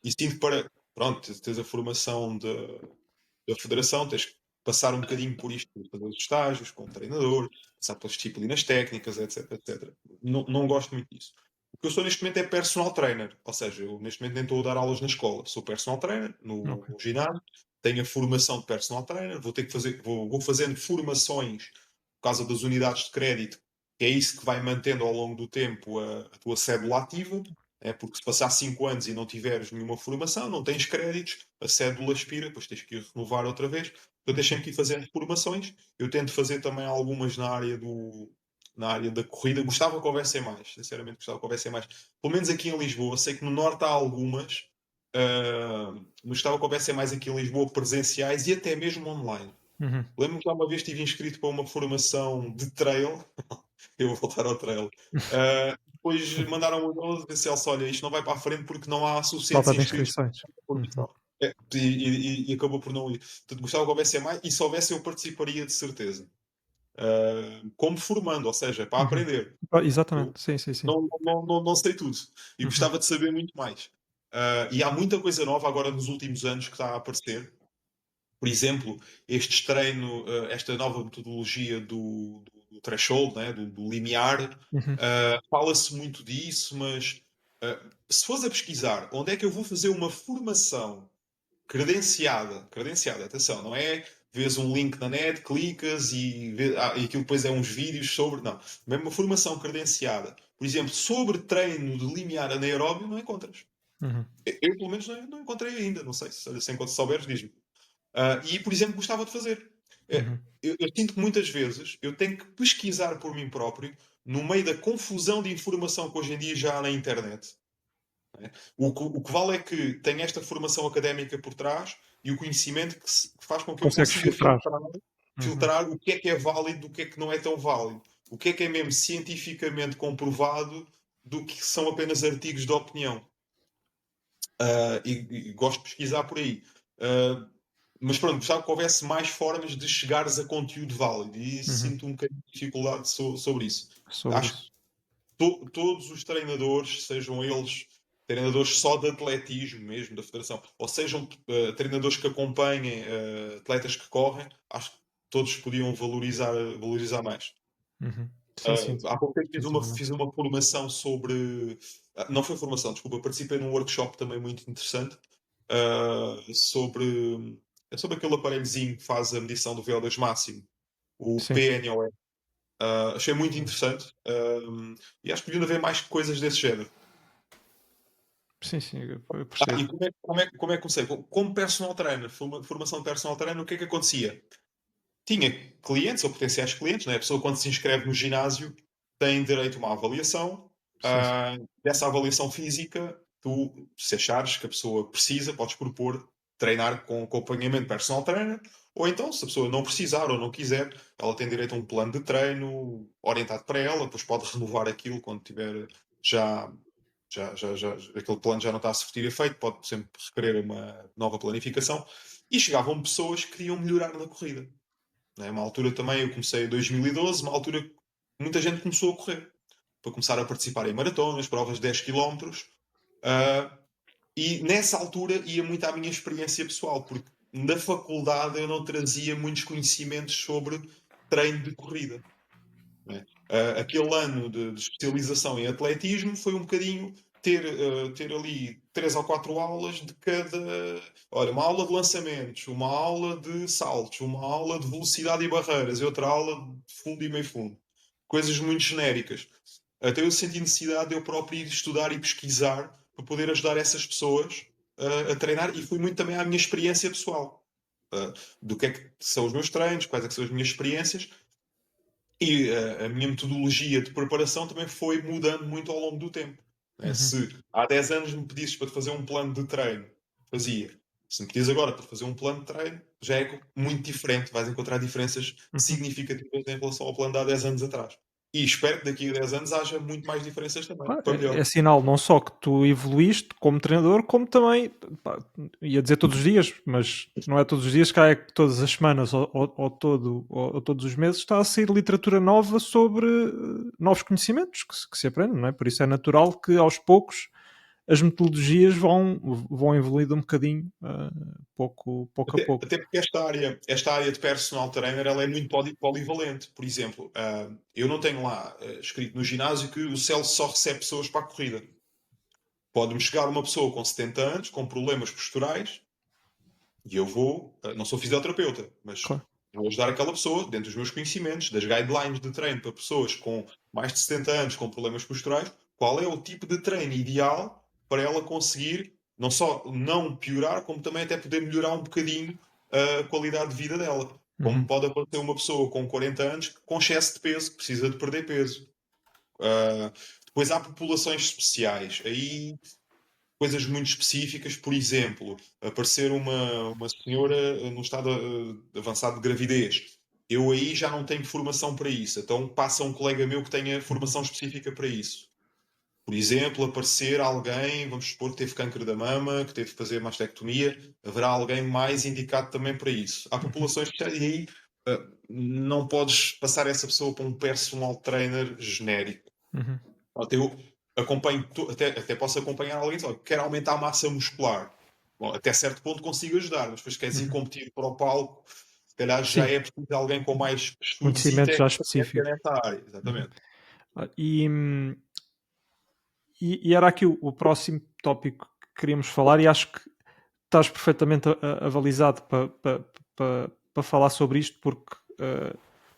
E sinto para, pronto, tens a formação da federação, tens que passar um bocadinho por isto, fazer os estágios com o treinador, passar pelas disciplinas técnicas, etc, etc. Não gosto muito disso. O que eu sou neste momento é personal trainer, ou seja, eu neste momento nem estou a dar aulas na escola, sou personal trainer no ginásio, tenho a formação de personal trainer, vou fazendo formações por causa das unidades de crédito, que é isso que vai mantendo ao longo do tempo a tua cédula ativa, porque se passar 5 anos e não tiveres nenhuma formação, não tens créditos, a cédula expira, depois tens que ir renovar outra vez. Eu deixei-me que ir fazendo formações, eu tento fazer também algumas na área da corrida, gostava que houvessem mais, sinceramente gostava que houvessem mais. Pelo menos aqui em Lisboa, sei que no Norte há algumas, mas gostava que houvessem mais aqui em Lisboa presenciais e até mesmo online. Lembro-me que há uma vez estive inscrito para uma formação de trail, eu vou voltar ao trail, depois mandaram um e-mail a dizer, Celso, olha, isto não vai para a frente porque não há suficientes Falta de inscritos. inscrições. E acabou por não ir. Portanto, gostava que houvesse mais, e se houvesse eu participaria de certeza. Como formando, ou seja, para aprender. Exatamente, sim. Não sei tudo. E gostava de saber muito mais. E há muita coisa nova agora nos últimos anos que está a aparecer. Por exemplo, esta nova metodologia do threshold, né, do limiar, fala-se muito disso, mas se fores a pesquisar onde é que eu vou fazer uma formação credenciada, atenção, não é vês um link na net, clicas e aquilo depois é uns vídeos sobre. Não, mesmo uma formação credenciada, por exemplo, sobre treino de limiar anaeróbio, não encontras. Eu, pelo menos, não encontrei ainda, não sei, se souberes, diz-me. E, por exemplo, gostava de fazer. Eu sinto que muitas vezes eu tenho que pesquisar por mim próprio no meio da confusão de informação que hoje em dia já há na internet. O que vale é que tem esta formação académica por trás e o conhecimento que faz com que eu Consegues consiga filtrar. filtrar o que é válido do que é que não é tão válido. O que é mesmo cientificamente comprovado do que são apenas artigos de opinião. E gosto de pesquisar por aí. Mas pronto, gostava que houvesse mais formas de chegares a conteúdo válido e sinto um bocadinho de dificuldade sobre isso. Acho que todos os treinadores, sejam eles treinadores só de atletismo mesmo, da federação, ou sejam treinadores que acompanhem atletas que correm, acho que todos podiam valorizar mais. Sim, Há pouco tempo fiz uma formação sobre. Não foi formação, desculpa, participei num workshop também muito interessante sobre aquele aparelhozinho que faz a medição do VO2 máximo, o PNOE. Achei muito interessante e acho que deviam haver mais coisas desse género. Sim, eu percebo. E como é que comecei? Como personal trainer, formação de personal trainer, o que é que acontecia? Tinha clientes ou potenciais clientes, né? A pessoa quando se inscreve no ginásio tem direito a uma avaliação. Dessa avaliação física, tu, se achares que a pessoa precisa, podes propor treinar com acompanhamento personal trainer, ou então, se a pessoa não precisar ou não quiser, ela tem direito a um plano de treino orientado para ela, depois pode renovar aquilo quando tiver já aquele plano já não está a surtir efeito, pode sempre requerer uma nova planificação. E chegavam pessoas que queriam melhorar na corrida. Uma altura também, eu comecei em 2012, uma altura que muita gente começou a correr, para começar a participar em maratonas, provas de 10 km. E nessa altura ia muito à minha experiência pessoal, porque na faculdade eu não trazia muitos conhecimentos sobre treino de corrida. Aquele ano de especialização em atletismo foi um bocadinho ter ali 3 ou 4 aulas de cada. Olha, uma aula de lançamentos, uma aula de saltos, uma aula de velocidade e barreiras e outra aula de fundo e meio fundo. Coisas muito genéricas. Até eu senti necessidade de eu próprio ir estudar e pesquisar para poder ajudar essas pessoas a treinar, e foi muito também à minha experiência pessoal. Do que é que são os meus treinos, quais é que são as minhas experiências. E a minha metodologia de preparação também foi mudando muito ao longo do tempo. Se há 10 anos me pedisses para fazer um plano de treino, fazia. Se me pedires agora para fazer um plano de treino, já é muito diferente. Vais encontrar diferenças significativas em relação ao plano de há 10 anos atrás. E espero que daqui a 10 anos haja muito mais diferenças também, Pá, para melhor. é sinal não só que tu evoluíste como treinador, como também, pá, ia dizer todos os dias, mas não é todos os dias, cá é que todas as semanas ou todos os meses está a sair literatura nova sobre novos conhecimentos que se aprendem, não é? Por isso é natural que aos poucos as metodologias vão evoluindo um bocadinho, pouco a pouco. Até porque esta área de personal trainer ela é muito polivalente. Por exemplo, eu não tenho lá escrito no ginásio que o Celso só recebe pessoas para a corrida. Pode-me chegar uma pessoa com 70 anos, com problemas posturais, e eu vou, não sou fisioterapeuta, mas Claro. vou ajudar aquela pessoa, dentro dos meus conhecimentos, das guidelines de treino para pessoas com mais de 70 anos com problemas posturais, qual é o tipo de treino ideal para ela conseguir não só não piorar, como também até poder melhorar um bocadinho a qualidade de vida dela. Como pode aparecer uma pessoa com 40 anos com excesso de peso, que precisa de perder peso. Depois há populações especiais. Aí coisas muito específicas, por exemplo, aparecer uma senhora no estado avançado de gravidez. Eu aí já não tenho formação para isso, então passa um colega meu que tenha formação específica para isso. Por exemplo, aparecer alguém, vamos supor que teve câncer da mama, que teve que fazer mastectomia, haverá alguém mais indicado também para isso. Há populações especiais e aí não podes passar essa pessoa para um personal trainer genérico. Eu acompanho, até posso acompanhar alguém que quer aumentar a massa muscular. Bom, até certo ponto consigo ajudar, mas depois queres ir competir para o palco, se calhar já Sim. é preciso alguém com mais estudos e Conhecimento já técnica específico. nessa área. Exatamente. E era aqui o próximo tópico que queríamos falar, e acho que estás perfeitamente avalizado para falar sobre isto, porque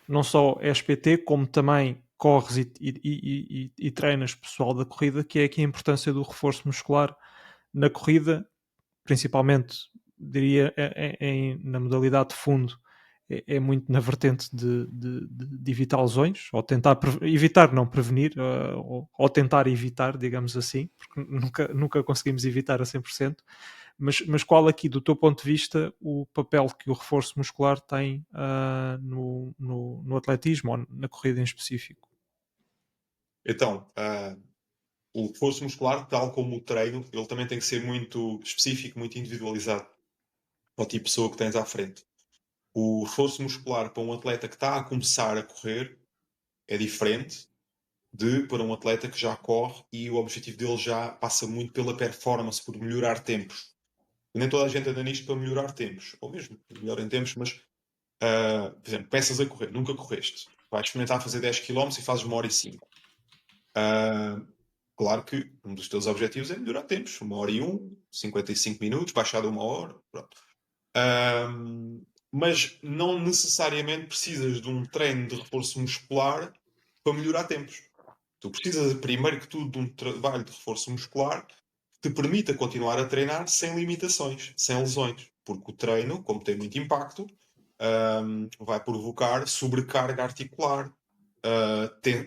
não só és PT, como também corres e treinas pessoal da corrida, que é aqui a importância do reforço muscular na corrida, principalmente, diria, na modalidade de fundo. É muito na vertente de evitar lesões, ou tentar evitar, não prevenir, ou tentar evitar, digamos assim, porque nunca conseguimos evitar a 100%, mas qual aqui, do teu ponto de vista, o papel que o reforço muscular tem no atletismo ou na corrida em específico? Então, o reforço muscular, tal como o treino, ele também tem que ser muito específico, muito individualizado para o tipo de pessoa que tens à frente. O reforço muscular para um atleta que está a começar a correr é diferente para um atleta que já corre e o objetivo dele já passa muito pela performance, por melhorar tempos. Nem toda a gente anda nisto para melhorar tempos, ou mesmo melhor em tempos, mas, por exemplo, começas a correr, nunca correste. Vais experimentar fazer 10 km e fazes 1h05. Claro que um dos teus objetivos é melhorar tempos, 1h01, 55 minutos, baixar de 1 hora, pronto. Mas não necessariamente precisas de um treino de reforço muscular para melhorar tempos. Tu precisas, primeiro que tudo, de um trabalho de reforço muscular que te permita continuar a treinar sem limitações, sem lesões. Porque o treino, como tem muito impacto, vai provocar sobrecarga articular,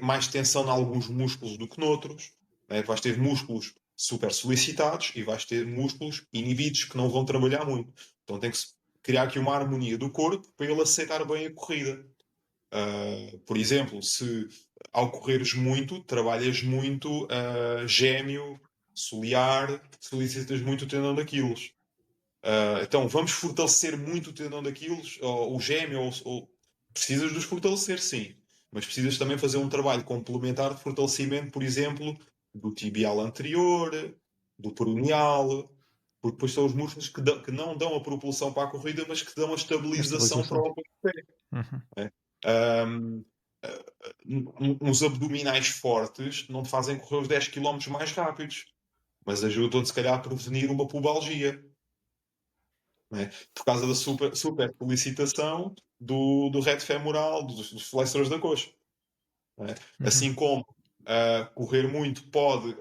mais tensão em alguns músculos do que noutros. Vais ter músculos super solicitados e vais ter músculos inibidos que não vão trabalhar muito. Então tem que se criar aqui uma harmonia do corpo para ele aceitar bem a corrida. Por exemplo, se ao correres muito, trabalhas muito gêmeo, solear, solicitas muito o tendão de Aquiles. Então vamos fortalecer muito o tendão de Aquiles, ou o gêmeo, ou precisas de os fortalecer, sim. Mas precisas também fazer um trabalho complementar de fortalecimento, por exemplo, do tibial anterior, do peroneal, porque depois são os músculos que não dão a propulsão para a corrida, mas que dão a estabilização para o pé. Uns abdominais fortes não te fazem correr os 10 km mais rápidos, mas ajudam-te, se calhar, a prevenir uma pubalgia. Por causa da super solicitação do reto femoral, dos flexores da coxa. Assim como correr muito pode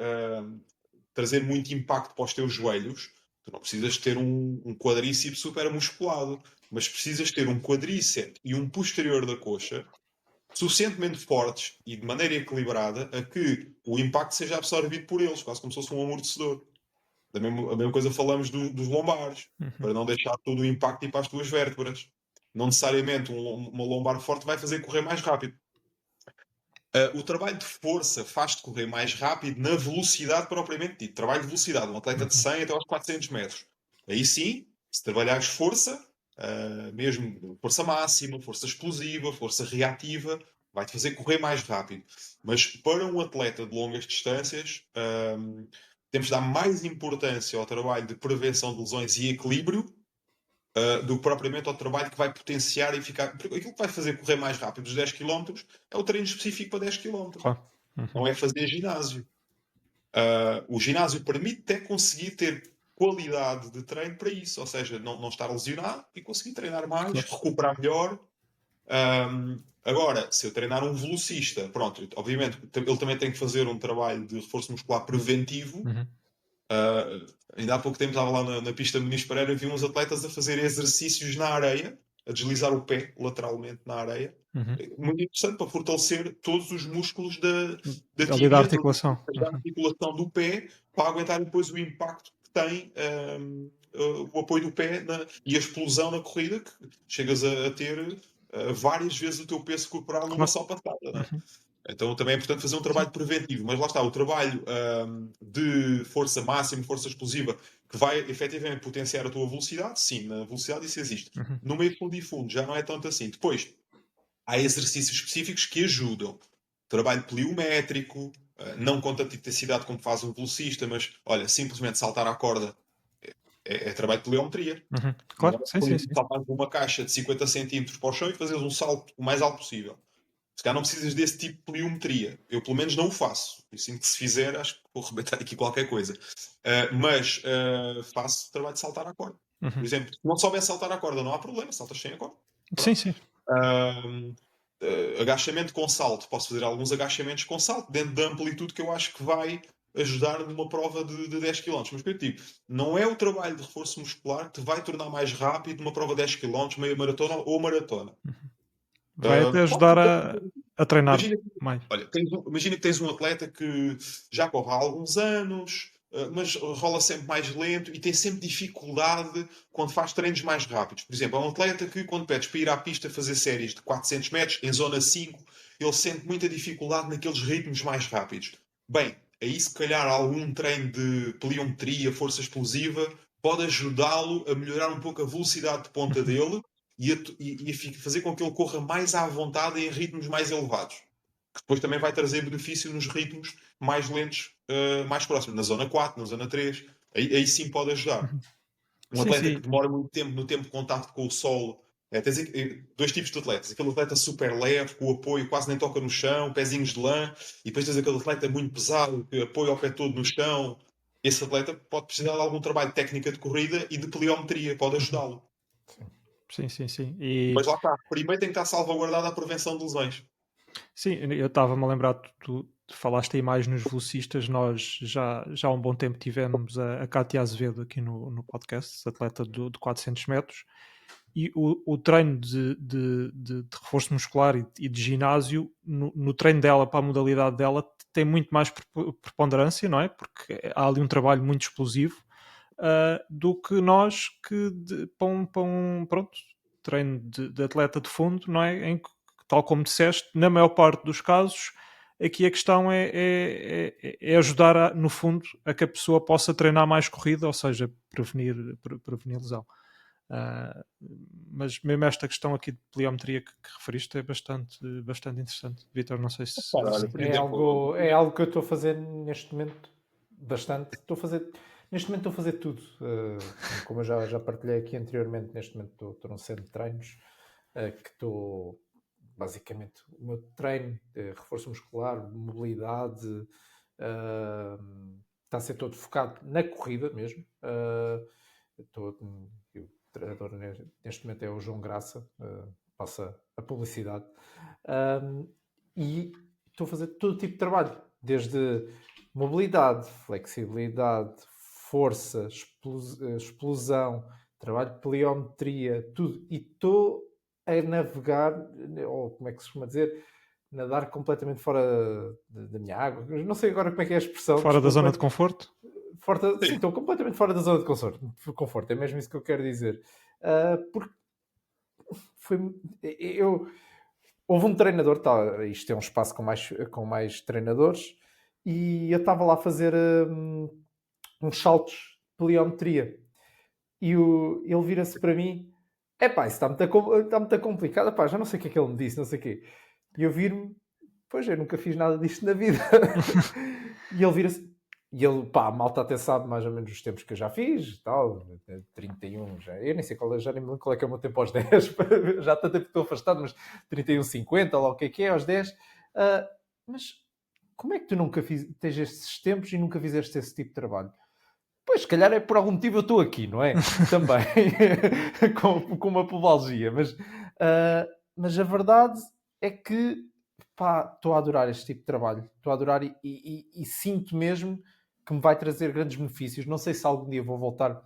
trazer muito impacto para os teus joelhos, tu não precisas ter um quadríceps super musculado, mas precisas ter um quadríceps e um posterior da coxa suficientemente fortes e de maneira equilibrada a que o impacto seja absorvido por eles, quase como se fosse um amortecedor. A mesma coisa falamos dos lombares, para não deixar todo o impacto ir para as tuas vértebras. Não necessariamente uma lombar forte vai fazer correr mais rápido. O trabalho de força faz-te correr mais rápido na velocidade propriamente dito. Trabalho de velocidade, um atleta de 100 até aos 400 metros. Aí sim, se trabalhares força, mesmo força máxima, força explosiva, força reativa, vai-te fazer correr mais rápido. Mas para um atleta de longas distâncias, temos de dar mais importância ao trabalho de prevenção de lesões e equilíbrio do que propriamente ao trabalho que vai potenciar e ficar. Porque aquilo que vai fazer correr mais rápido os 10 km é o treino específico para 10 km. Claro. Não é fazer ginásio. O ginásio permite conseguir ter qualidade de treino para isso, ou seja, não estar lesionado e conseguir treinar mais, recuperar melhor. Agora, se eu treinar um velocista, pronto, obviamente ele também tem que fazer um trabalho de reforço muscular preventivo. Ainda há pouco tempo estava lá na pista Muniz Pereira e vi uns atletas a fazer exercícios na areia, a deslizar o pé lateralmente na areia. Muito interessante para fortalecer todos os músculos da Ali da tibia, articulação. da articulação do pé, para aguentar depois o impacto que tem o apoio do pé e a explosão na corrida, que chegas a ter várias vezes o teu peso corporal numa só patada, não é? Então também é importante fazer um trabalho preventivo, mas lá está, o trabalho de força máxima, força explosiva, que vai efetivamente potenciar a tua velocidade, sim, na velocidade isso existe. No meio fundo e fundo já não é tanto assim. Depois, há exercícios específicos que ajudam. Trabalho pliométrico, não com tanta intensidade como faz um velocista, mas olha, simplesmente saltar à corda é trabalho de pliometria. Claro, sim. Saltar de uma caixa de 50 cm para o chão e fazeres um salto o mais alto possível. Se calhar não precisas desse tipo de pliometria. Eu, pelo menos, não o faço. Eu sinto que se fizer, acho que vou arrebentar aqui qualquer coisa. Mas faço trabalho de saltar à corda. Por exemplo, se não souber saltar à corda, não há problema. Saltas sem a corda. Sim. Agachamento com salto. Posso fazer alguns agachamentos com salto, dentro da amplitude que eu acho que vai ajudar numa prova de 10 km. Mas, como eu te digo, não é o trabalho de reforço muscular que te vai tornar mais rápido numa prova de 10 km, meia maratona ou maratona. Vai até ajudar a treinar mais. Olha, imagina que tens um atleta que já corre há alguns anos, mas rola sempre mais lento e tem sempre dificuldade quando faz treinos mais rápidos. Por exemplo, há um atleta que, quando pedes para ir à pista fazer séries de 400 metros, em zona 5, ele sente muita dificuldade naqueles ritmos mais rápidos. Bem, aí se calhar algum treino de pliometria, força explosiva, pode ajudá-lo a melhorar um pouco a velocidade de ponta dele e fazer com que ele corra mais à vontade em ritmos mais elevados. Que depois também vai trazer benefício nos ritmos mais lentos, mais próximos, na zona 4, na zona 3. Aí sim pode ajudar. Um atleta que demora muito tempo no tempo de contacto com o solo. Tens dois tipos de atletas. Aquele atleta super leve, com o apoio quase nem toca no chão, pezinhos de lã. E depois tens aquele atleta muito pesado, que apoia o pé todo no chão. Esse atleta pode precisar de algum trabalho de técnica de corrida e de pliometria. Pode ajudá-lo. Sim. Mas lá está. Primeiro tem que estar salvaguardada a prevenção de lesões. Sim, eu estava-me a lembrar, tu falaste aí mais nos velocistas, nós já há um bom tempo tivemos a Cátia Azevedo aqui no podcast, atleta de 400 metros, e o treino de reforço muscular e de ginásio, no treino dela para a modalidade dela, tem muito mais preponderância, não é? Porque há ali um trabalho muito explosivo, do que nós que para um treino de atleta de fundo, não é? Em que, tal como disseste, na maior parte dos casos, aqui a questão é ajudar, no fundo, a que a pessoa possa treinar mais corrida, ou seja, prevenir lesão. Mas mesmo esta questão aqui de pliometria que referiste é bastante interessante. Vítor, não sei se... É algo que eu estou a fazer neste momento bastante. Neste momento estou a fazer tudo. Como eu já partilhei aqui anteriormente, neste momento estou num centro de treinos que estou... Basicamente, o meu treino de reforço muscular, mobilidade, está a ser todo focado na corrida mesmo. O treinador neste momento é o João Graça, passa a publicidade. E estou a fazer todo tipo de trabalho, desde mobilidade, flexibilidade, força, explosão, trabalho de pliometria, tudo. E estou a navegar, ou como é que se costuma dizer, nadar completamente fora da minha água. Não sei agora como é que é a expressão. Fora da zona de conforto? Sim, estou completamente fora da zona de conforto. É mesmo isso que eu quero dizer. Porque houve um treinador, isto é um espaço com mais treinadores, e eu estava lá a fazer uns saltos de pliometria. E ele vira-se para mim: epá, isso está muito complicado, epá, já não sei o que é que ele me disse, não sei o quê. E eu viro-me: pois, eu nunca fiz nada disto na vida. E ele vira-se, e ele, pá, a malta até sabe mais ou menos os tempos que eu já fiz, tal, 31, eu nem sei já nem me lembro qual é que é o meu tempo aos 10, já há tanto tempo que estou afastado, mas 31,50, lá o que é aos 10. Mas como é que tu nunca tens estes tempos e nunca fizeste esse tipo de trabalho? Pois, se calhar é por algum motivo eu estou aqui, não é? Também, com uma pubalgia. Mas a verdade é que, pá, estou a adorar este tipo de trabalho. Estou a adorar e sinto mesmo que me vai trazer grandes benefícios. Não sei se algum dia vou voltar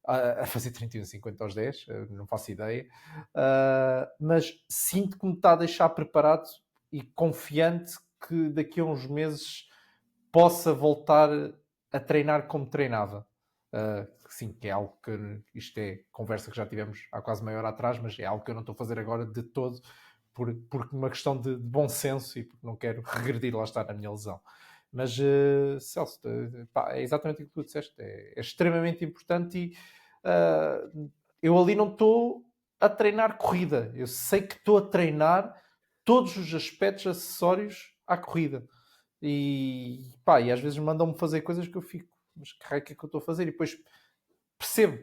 a fazer 31,50 aos 10, não faço ideia. Mas sinto que me está a deixar preparado e confiante que daqui a uns meses possa voltar a treinar como treinava. Sim, que é algo que isto é conversa que já tivemos há quase meia hora atrás, mas é algo que eu não estou a fazer agora de todo por uma questão de bom senso e porque não quero regredir, lá está, na minha lesão. Mas, Celso, pá, é exatamente o que tu disseste, é extremamente importante e eu ali não estou a treinar corrida, eu sei que estou a treinar todos os aspectos acessórios à corrida. E às vezes mandam-me fazer coisas que eu fico, mas que raio que é que eu estou a fazer? E depois percebo,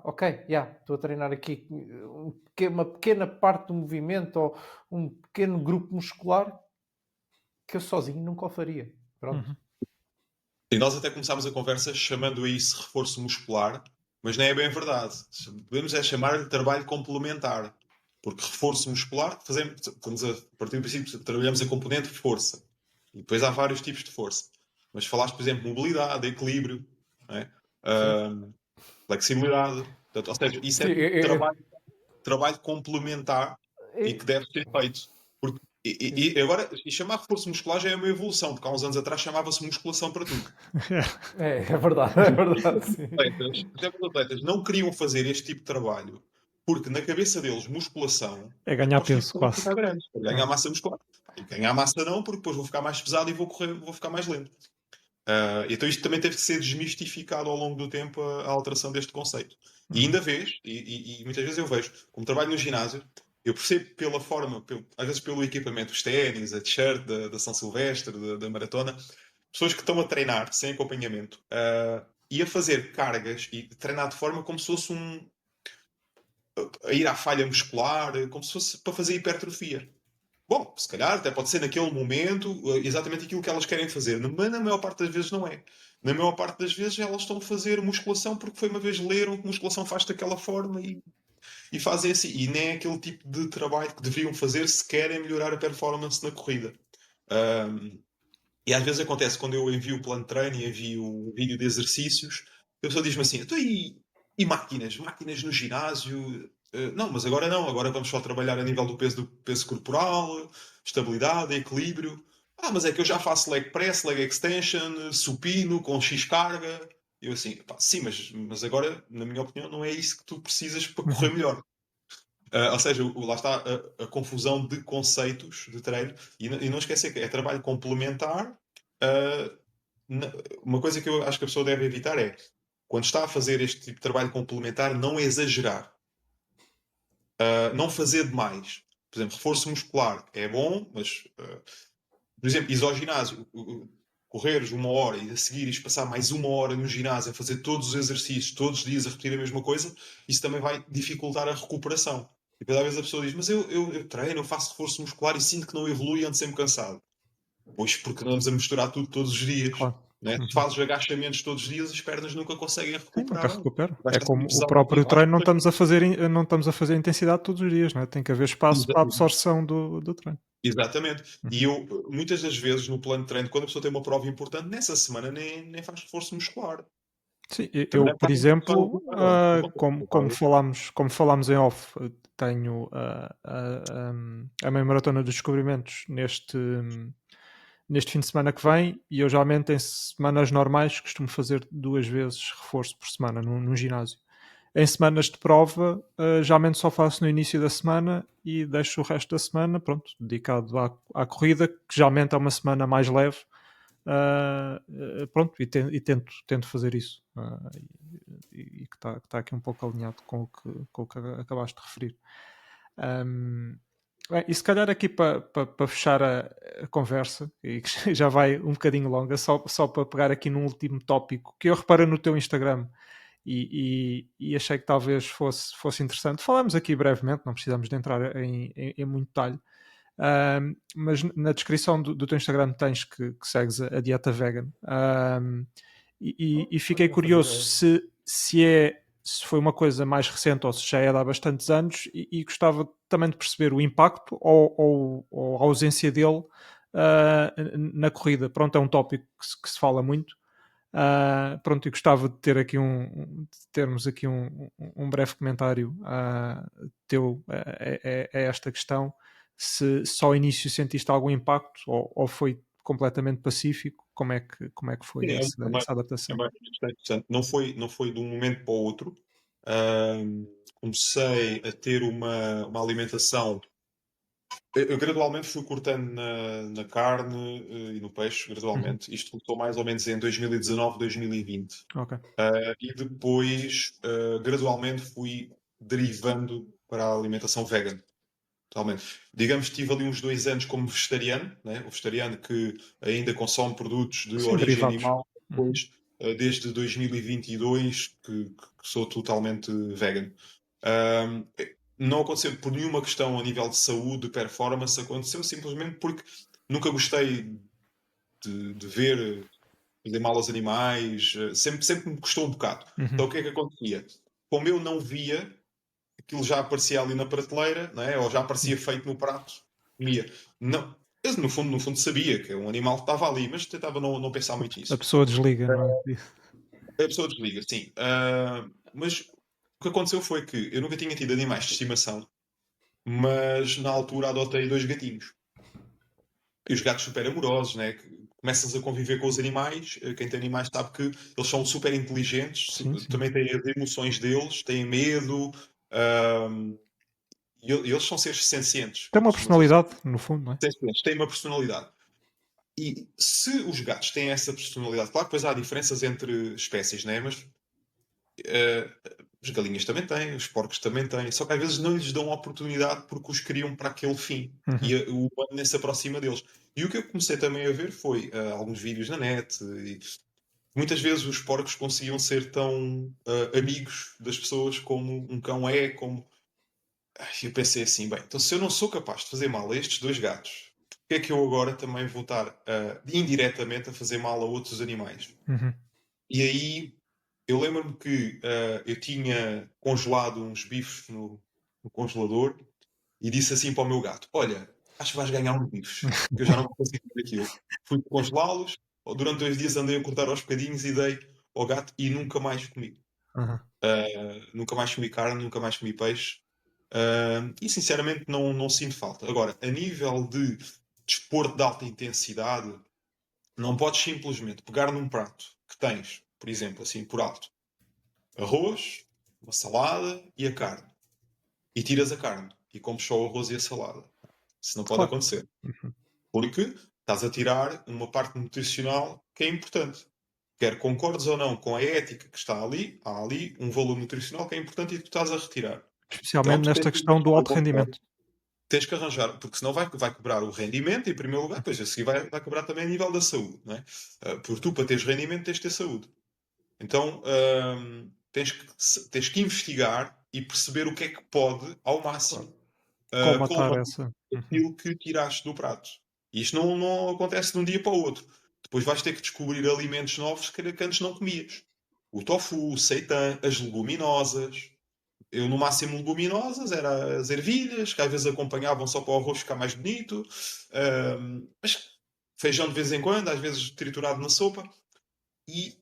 ok, estou a treinar aqui uma pequena parte do movimento ou um pequeno grupo muscular que eu sozinho nunca o faria. Pronto. E nós até começámos a conversa chamando a isso reforço muscular, mas não é bem verdade. Podemos chamar de trabalho complementar, porque reforço muscular, estamos a partir do princípio, trabalhamos a componente de força. E depois há vários tipos de força. Mas falaste, por exemplo, mobilidade, equilíbrio, não é? Flexibilidade. Portanto, ou seja, isso é trabalho complementar e que deve ser feito. Porque, agora, chamar reforço muscular já é uma evolução, porque há uns anos atrás chamava-se musculação para tudo. É verdade, é verdade. Sim. Os atletas não queriam fazer este tipo de trabalho porque na cabeça deles musculação é ganhar peso, quase. Ficar grande, ganhar massa muscular. E ganhar massa não, porque depois vou ficar mais pesado e vou ficar mais lento. Então isto também teve que ser desmistificado ao longo do tempo, a alteração deste conceito. E ainda vês, e muitas vezes eu vejo, como trabalho no ginásio, eu percebo pela forma, às vezes pelo equipamento, os ténis, a t-shirt da São Silvestre, da maratona, pessoas que estão a treinar sem acompanhamento e a fazer cargas e treinar de forma como se fosse a ir à falha muscular, como se fosse para fazer hipertrofia. Bom, se calhar até pode ser naquele momento exatamente aquilo que elas querem fazer, mas na maior parte das vezes não é. Na maior parte das vezes elas estão a fazer musculação porque foi uma vez leram que musculação faz daquela forma e fazem assim. E nem é aquele tipo de trabalho que deveriam fazer se querem melhorar a performance na corrida. E às vezes acontece quando eu envio o plano de treino e envio o vídeo de exercícios, a pessoa diz-me assim: então, e máquinas? Máquinas no ginásio? Não, mas agora não, agora vamos só trabalhar a nível do peso corporal, estabilidade, equilíbrio. Mas é que eu já faço leg press, leg extension, supino com X carga. Eu assim, sim, mas agora, na minha opinião, não é isso que tu precisas para correr melhor. Ou seja, lá está a confusão de conceitos de treino. E não esquecer que é trabalho complementar. Uma coisa que eu acho que a pessoa deve evitar é, quando está a fazer este tipo de trabalho complementar, não exagerar. Não fazer demais. Por exemplo, reforço muscular é bom, mas, por exemplo, ir ao ginásio, correres 1 hora e a seguir ires passar mais 1 hora no ginásio a fazer todos os exercícios, todos os dias a repetir a mesma coisa, isso também vai dificultar a recuperação. E cada vez a pessoa diz, mas eu treino, eu faço reforço muscular e sinto que não evolui e ando sempre cansado. Pois porque não andamos a misturar tudo todos os dias. Claro. Né? Se fazes agachamentos todos os dias, as pernas nunca conseguem recuperar. Nunca recupera. É como o próprio treino, não estamos a fazer intensidade todos os dias, não é? Tem que haver espaço para a absorção do treino. Exatamente. E eu, muitas das vezes, no plano de treino, quando a pessoa tem uma prova importante, nessa semana nem faz reforço muscular. Sim, eu, por exemplo, como falámos em off, tenho a meia maratona dos descobrimentos neste fim de semana que vem, e eu geralmente em semanas normais costumo fazer 2 vezes reforço por semana num ginásio. Em semanas de prova, geralmente só faço no início da semana e deixo o resto da semana, pronto, dedicado à corrida, que geralmente é uma semana mais leve. Pronto, e tento fazer isso. E que está aqui um pouco alinhado com o que acabaste de referir. Bem, e se calhar aqui para fechar a conversa, e que já vai um bocadinho longa, só para pegar aqui num último tópico que eu reparei no teu Instagram e achei que talvez fosse interessante. Falamos aqui brevemente, não precisamos de entrar em muito detalhe, mas na descrição do teu Instagram tens que segues a dieta vegan. E fiquei curioso se foi uma coisa mais recente ou se já é de há bastantes anos, e gostava também de perceber o impacto ou a ausência dele na corrida. Pronto, é um tópico que se fala muito. Pronto, e gostava de ter aqui de termos aqui um breve comentário teu a esta questão. Se só ao início sentiste algum impacto ou foi completamente pacífico, como é que foi Sim, essa é adaptação? mais interessante. Não foi de um momento para o outro. Comecei a ter uma alimentação. Eu gradualmente fui cortando na carne e no peixe, gradualmente. Isto começou mais ou menos em 2019, 2020. Ok. E depois, gradualmente, fui derivando para a alimentação vegan. Totalmente. Digamos que tive ali uns 2 anos como vegetariano, né? O vegetariano que ainda consome produtos de Sim, origem derivados. animal, depois, desde 2022, que sou totalmente vegan. Ahm, não aconteceu por nenhuma questão a nível de saúde, de performance, aconteceu simplesmente porque nunca gostei de ver fazer mal aos animais, sempre me custou um bocado. Então o que é que acontecia? Como eu não via, aquilo já aparecia ali na prateleira, não é? Ou já aparecia feito no prato, comia. Não, eu, no fundo sabia que um animal estava ali, mas tentava não pensar muito A nisso. pessoa desliga, não é? A pessoa desliga, sim. Mas o que aconteceu foi que eu nunca tinha tido animais de estimação, mas na altura adotei 2 gatinhos. E os gatos super amorosos, né? Começas a conviver com os animais. Quem tem animais sabe que eles são super inteligentes, Sim, sim. também têm as emoções deles, têm medo. ahm, e eles são seres sencientes, Tem como uma costuma dizer. personalidade, no fundo, não é? Sencientes, têm uma personalidade. E se os gatos têm essa personalidade, claro que depois há diferenças entre espécies, né? Mas eh, as galinhas também têm, os porcos também têm, só que às vezes não lhes dão oportunidade porque os criam para aquele fim Uhum. e o humano nem se aproxima deles. E o que eu comecei também a ver foi alguns vídeos na net e muitas vezes os porcos conseguiam ser tão amigos das pessoas como um cão é, como. Ai, eu pensei assim, bem, então se eu não sou capaz de fazer mal a estes 2 gatos, porque é que eu agora também vou estar indiretamente a fazer mal a outros animais? Uhum. E aí eu lembro-me que eu tinha congelado uns bifes no congelador e disse assim para o meu gato: Olha, acho que vais ganhar uns bifes, que eu já não consigo comer aquilo. Fui congelá-los, durante 2 dias andei a cortar aos bocadinhos e dei ao gato e nunca mais comi. Uhum. Nunca mais comi carne, nunca mais comi peixe. E sinceramente não sinto falta. Agora, a nível de desporto de alta intensidade, não podes simplesmente pegar num prato que tens, por exemplo, assim por alto, arroz, uma salada e a carne. E tiras a carne e comes só o arroz e a salada. Isso não pode Claro. acontecer. Uhum. Porque estás a tirar uma parte nutricional que é importante. Quer concordes ou não com a ética que está ali, há ali um valor nutricional que é importante e que tu estás a retirar. Então Especialmente tu tens nesta que questão do alto rendimento. tens que arranjar, porque senão vai quebrar o rendimento em primeiro lugar, depois a seguir vai quebrar também a nível da saúde, não é? Porque tu, para teres rendimento, tens de ter saúde. Então, tens que investigar e perceber o que é que pode, ao máximo, Colmatar colmatar essa. Uhum. aquilo que tiraste do prato. E isto não acontece de um dia para o outro. Depois vais ter que descobrir alimentos novos que antes não comias. O tofu, o seitan, as leguminosas. Eu, no máximo, leguminosas, era as ervilhas, que às vezes acompanhavam só para o arroz ficar mais bonito. Mas feijão de vez em quando, às vezes triturado na sopa. E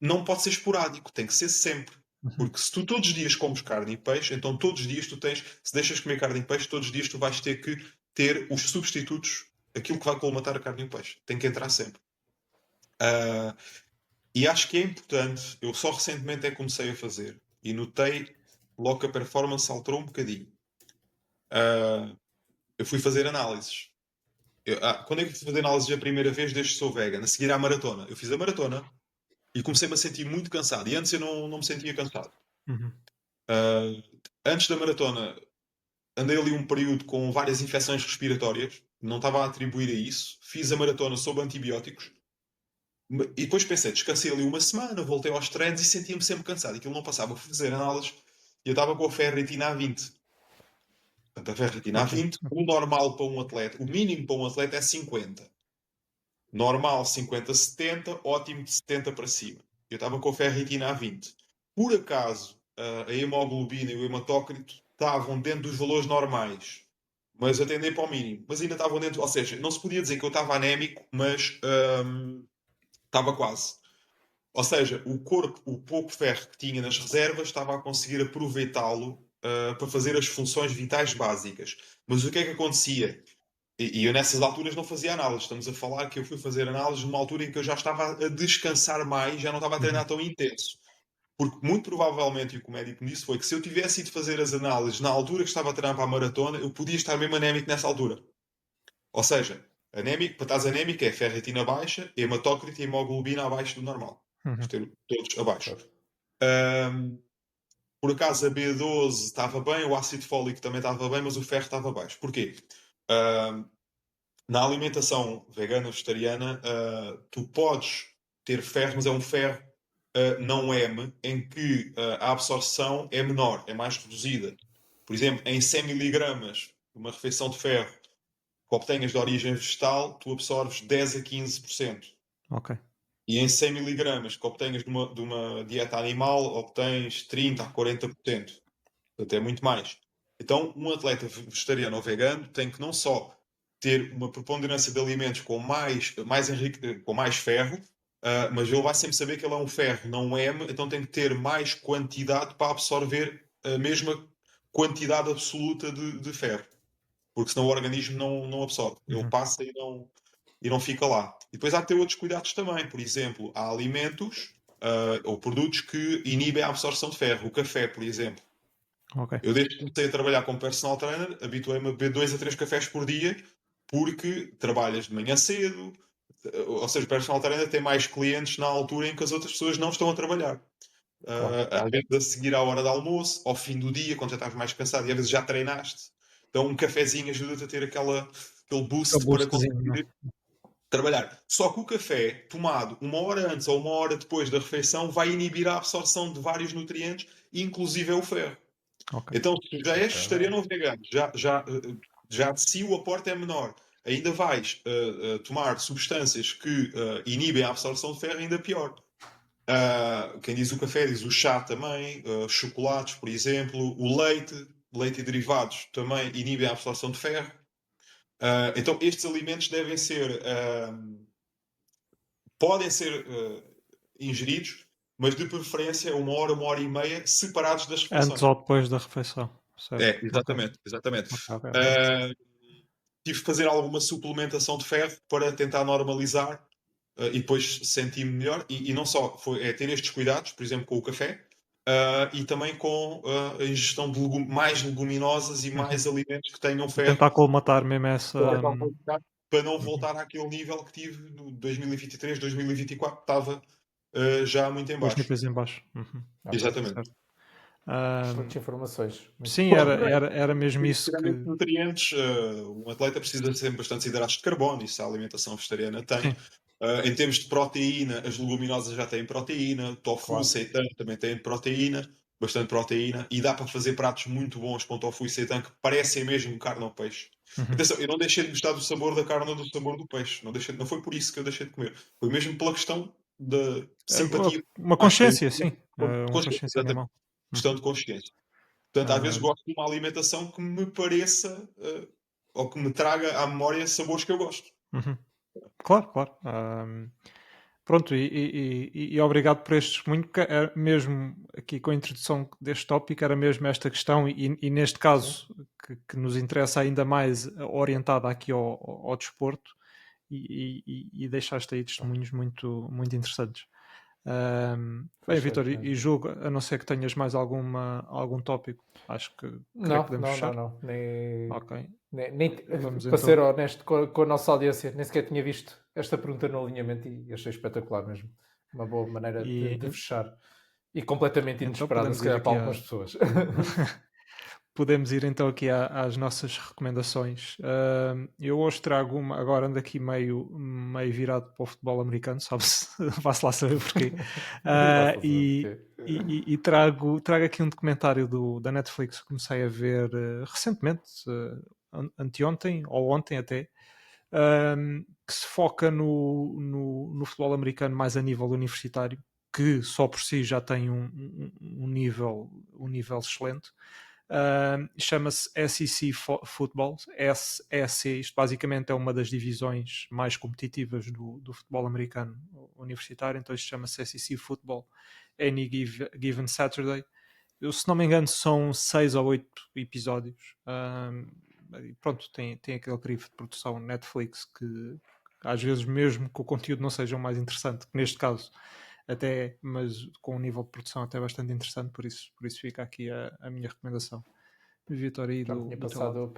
não pode ser esporádico, tem que ser sempre. Uhum. Porque se tu todos os dias comes carne e peixe, então todos os dias tu tens, se deixas de comer carne e peixe, todos os dias tu vais ter que ter os substitutos aquilo que vai colmatar a carne e o peixe. Tem que entrar sempre. Ah, e acho que é importante, eu só recentemente é que comecei a fazer e notei logo que a performance alterou um bocadinho. Eu fui fazer análises. Quando é que fui fazer análises a primeira vez desde que sou vegan? A seguir à maratona. Eu fiz a maratona e comecei-me a sentir muito cansado. E antes eu não me sentia cansado. Uhum. Antes da maratona, andei ali um período com várias infecções respiratórias. Não estava a atribuir a isso. Fiz a maratona sob antibióticos. E depois pensei, descansei ali uma semana, voltei aos treinos e sentia-me sempre cansado. Aquilo não passava. Fui fazer análises e eu estava com a ferritina a 20. Portanto, a ferritina a Ok. 20, o normal para um atleta, o mínimo para um atleta é 50. Normal 50-70, ótimo de 70 para cima. Eu estava com a ferritina a 20. Por acaso, a hemoglobina e o hematócrito estavam dentro dos valores normais, mas atendei para o mínimo. Mas ainda estavam dentro, ou seja, não se podia dizer que eu estava anémico, mas estava quase. Ou seja, o corpo, o pouco ferro que tinha nas reservas, estava a conseguir aproveitá-lo para fazer as funções vitais básicas. Mas o que é que acontecia? E eu nessas alturas não fazia análise. Estamos a falar que eu fui fazer análise numa altura em que eu já estava a descansar mais, já não estava a treinar tão intenso. Porque muito provavelmente, e o que o médico me disse foi que se eu tivesse ido fazer as análises na altura que estava a treinar para a maratona, eu podia estar mesmo anémico nessa altura. Ou seja, anémico, para estás anémico é ferritina baixa, hematócrito e hemoglobina abaixo do normal. Uhum. Todos abaixo. Por acaso a B12 estava bem, o ácido fólico também estava bem, mas o ferro estava baixo. Porquê? Na alimentação vegana vegetariana, tu podes ter ferro, mas é um ferro não M, em que a absorção é menor, é mais reduzida. Por exemplo, em 100 miligramas de uma refeição de ferro que obtenhas de origem vegetal, tu absorves 10 a 15%. Ok. E em 100 miligramas que obtenhas de uma dieta animal, obtens 30 a 40%. Portanto, é muito mais. Então, um atleta vegetariano ou vegano tem que não só ter uma preponderância de alimentos com com mais ferro, mas ele vai sempre saber que ele é um ferro, não um M, então tem que ter mais quantidade para absorver a mesma quantidade absoluta de ferro. Porque senão o organismo não absorve. Ele passa e não fica lá. E depois há que ter outros cuidados também. Por exemplo, há alimentos ou produtos que inibem a absorção de ferro. O café, por exemplo. Ok. Eu desde que comecei a trabalhar como personal trainer, habituei-me a beber 2 a 3 cafés por dia, porque trabalhas de manhã cedo, ou seja, o personal trainer tem mais clientes na altura em que as outras pessoas não estão a trabalhar. Às vezes a seguir à hora do almoço, ao fim do dia, quando já estás mais cansado e às vezes já treinaste. Então um cafezinho ajuda-te a ter aquele boost para conseguir trabalhar. Só que o café, tomado uma hora antes ou uma hora depois da refeição, vai inibir a absorção de vários nutrientes, inclusive o ferro. Ok. Então, se já és vegetariano ou vegano, já de si o aporte é menor, ainda vais tomar substâncias que inibem a absorção de ferro, ainda pior. Quem diz o café diz o chá também, chocolates, por exemplo, o leite e derivados também inibem a absorção de ferro. Então, estes alimentos podem ser ingeridos, mas de preferência 1 hora e meia, separados das refeições. Antes ou depois da refeição. Certo. Exatamente, exatamente. Ok. Tive que fazer alguma suplementação de ferro para tentar normalizar e depois senti-me melhor. E não só, é ter estes cuidados, por exemplo, com o café, e também com a ingestão de mais leguminosas e mais alimentos que tenham ferro. Tentar colmatar mesmo essa. Para não voltar àquele nível que tive no 2023, 2024, estava já muito em Os baixo. níveis em baixo. Exatamente. Certo. Excelentes informações. Sim, era mesmo isso que. Nutrientes, um atleta precisa sempre bastante hidratos de carbono, isso a alimentação vegetariana tem. Em termos de proteína, as leguminosas já têm proteína, tofu, seitan também têm proteína, bastante proteína, e dá para fazer pratos muito bons com tofu e seitan que parecem mesmo carne ou peixe. Atenção, eu não deixei de gostar do sabor da carne ou do sabor do peixe, não foi por isso que eu deixei de comer, foi mesmo pela questão da simpatia. Uma consciência, sim. Uma consciência animal. Questão de consciência. Portanto, às vezes gosto de uma alimentação que me pareça ou que me traga à memória sabores que eu gosto. Claro. Pronto, e obrigado por este testemunho, porque mesmo aqui com a introdução deste tópico, era mesmo esta questão, e neste caso que nos interessa ainda mais, orientada aqui ao desporto, e deixaste aí testemunhos muito, muito interessantes. Bem, Vitor, e julgo, a não ser que tenhas mais algum tópico, acho que Não, podemos fechar. não. Ok. Para então ser honesto com a nossa audiência, nem sequer tinha visto esta pergunta no alinhamento e achei espetacular mesmo. Uma boa maneira de fechar. E completamente inesperada, então se calhar, para algumas pessoas. Podemos ir então aqui às nossas recomendações. Eu hoje trago uma, agora ando aqui meio virado para o futebol americano, sabe-se, vá-se lá saber porquê. E trago aqui um documentário da Netflix que comecei a ver recentemente, anteontem ou ontem até, que se foca no futebol americano mais a nível universitário, que só por si já tem um nível excelente. Chama-se SEC Football, SEC. Isto basicamente é uma das divisões mais competitivas do futebol americano universitário, então isto chama-se SEC Football Any Given Saturday. Se não me engano são 6 ou 8 episódios. Pronto, tem aquele crivo de produção Netflix que às vezes, mesmo que o conteúdo não seja o mais interessante, que neste caso até, mas com um nível de produção até bastante interessante, por isso fica aqui a minha recomendação. Vitória aí tinha passado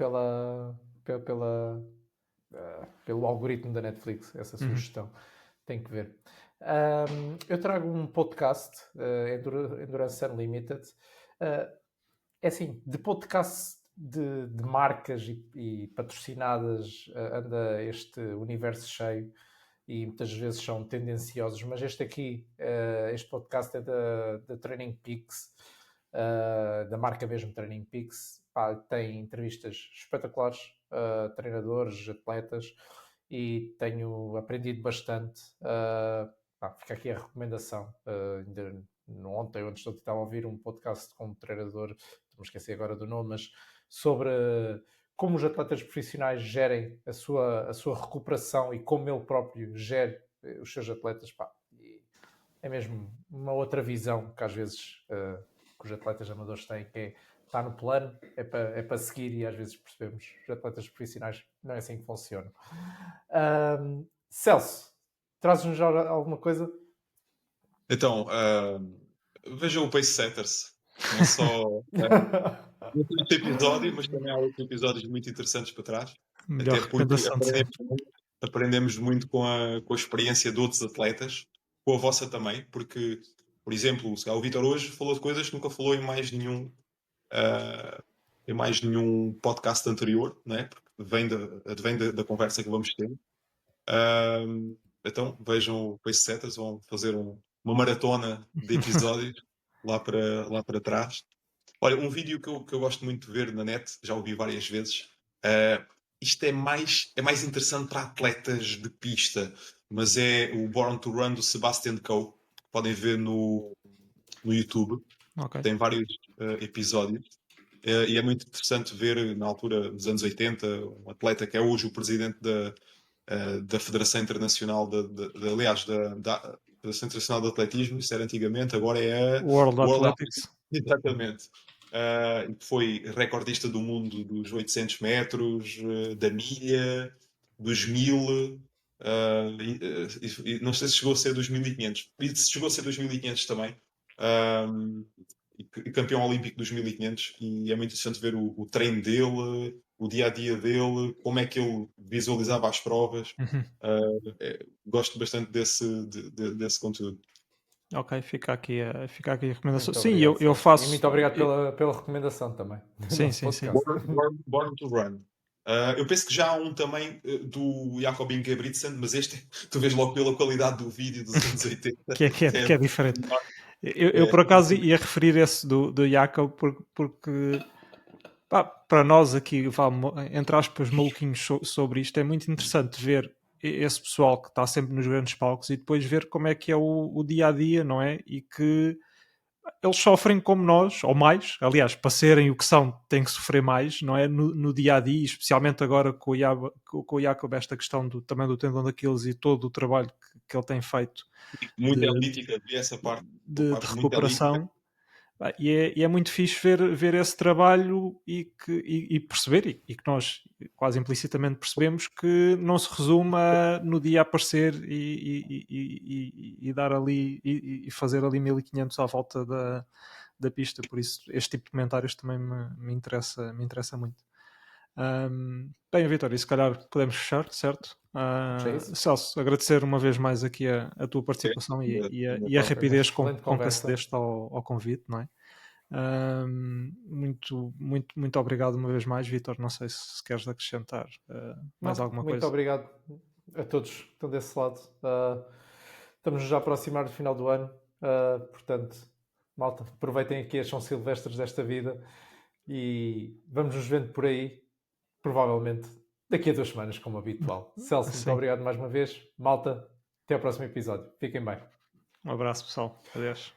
pelo algoritmo da Netflix, essa sugestão. Tem que ver. Eu trago um podcast, Endurance Unlimited. É assim, de podcast de marcas e patrocinadas, anda este universo cheio e muitas vezes são tendenciosos, mas este podcast é da Training Peaks, da marca mesmo Training Peaks. Tem entrevistas espetaculares, treinadores, atletas, e tenho aprendido bastante. Fica aqui a recomendação. Ainda ontem ou antes estava a ouvir um podcast com um treinador, não me esqueci agora do nome, mas sobre como os atletas profissionais gerem a sua recuperação e como ele próprio gere os seus atletas. É mesmo uma outra visão que às vezes que os atletas amadores têm, que está no plano, é para seguir, e às vezes percebemos que os atletas profissionais não é assim que funcionam. Celso, trazes-nos já alguma coisa? Então, vejam o Pace Setters. Não só este episódio, mas também há outros episódios muito interessantes para trás. Melhor Até porque recomendação aprendemos muito com a experiência de outros atletas, com a vossa também, porque, por exemplo, o Vitor hoje falou de coisas que nunca falou em mais nenhum podcast anterior, né? Porque vem da conversa que vamos ter. Então vejam o Pace Setters, vão fazer uma maratona de episódios lá para trás. Olha, um vídeo que eu gosto muito de ver na net, já ouvi várias vezes. Isto é mais interessante para atletas de pista, mas é o Born to Run do Sebastian Coe. Podem ver no YouTube. Okay. Tem vários episódios. E é muito interessante ver, na altura dos anos 80, um atleta que é hoje o presidente da Federação Internacional aliás, da Federação Internacional de Atletismo. Isso era antigamente, agora é a World Athletics. Exatamente. Foi recordista do mundo dos 800 metros, da milha, dos 1000, e não sei se chegou a ser 2500. E se chegou a ser 2500 também. E campeão olímpico dos 1500, e é muito interessante ver o treino dele, o dia-a-dia dele, como é que ele visualizava as provas. Gosto bastante desse conteúdo. Ok, fica aqui a recomendação. Muito sim, obrigado, eu faço. E muito obrigado pela recomendação também. Sim. Born to Run. Eu penso que já há um também do Jakob Ingebrigtsen, mas este tu vês logo pela qualidade do vídeo dos anos 80. que é diferente. Eu por acaso ia referir esse do Jakob porque para nós aqui, entre aspas, maluquinhos sobre isto, é muito interessante ver esse pessoal que está sempre nos grandes palcos e depois ver como é que é o dia-a-dia, não é? E que eles sofrem como nós, ou mais. Aliás, para serem o que são, têm que sofrer mais, não é? No dia a dia, especialmente agora com o Jacob, esta questão também do tendão daqueles e todo o trabalho que ele tem feito Muito de, elítica, vi essa parte. de Muito recuperação. E é muito fixe ver esse trabalho e perceber, e que nós quase implicitamente percebemos que não se resume a no dia aparecer e dar ali e fazer ali 1500 à volta da pista. Por isso, este tipo de comentários também me interessa muito. Bem, Vitor, e se calhar podemos fechar, certo? É isso. Celso, agradecer uma vez mais aqui a tua participação e a rapidez com que Conversa. acedeste ao convite, não é? Muito obrigado uma vez mais, Vitor. Não sei se queres acrescentar mais alguma muito coisa. Muito obrigado a todos que estão desse lado. Estamos já a aproximar do final do ano, portanto, malta, aproveitem aqui as São Silvestres desta vida e vamos nos vendo por aí, provavelmente daqui a 2 semanas, como habitual. Celso, muito obrigado mais uma vez. Malta, até ao próximo episódio. Fiquem bem. Um abraço, pessoal. Adeus.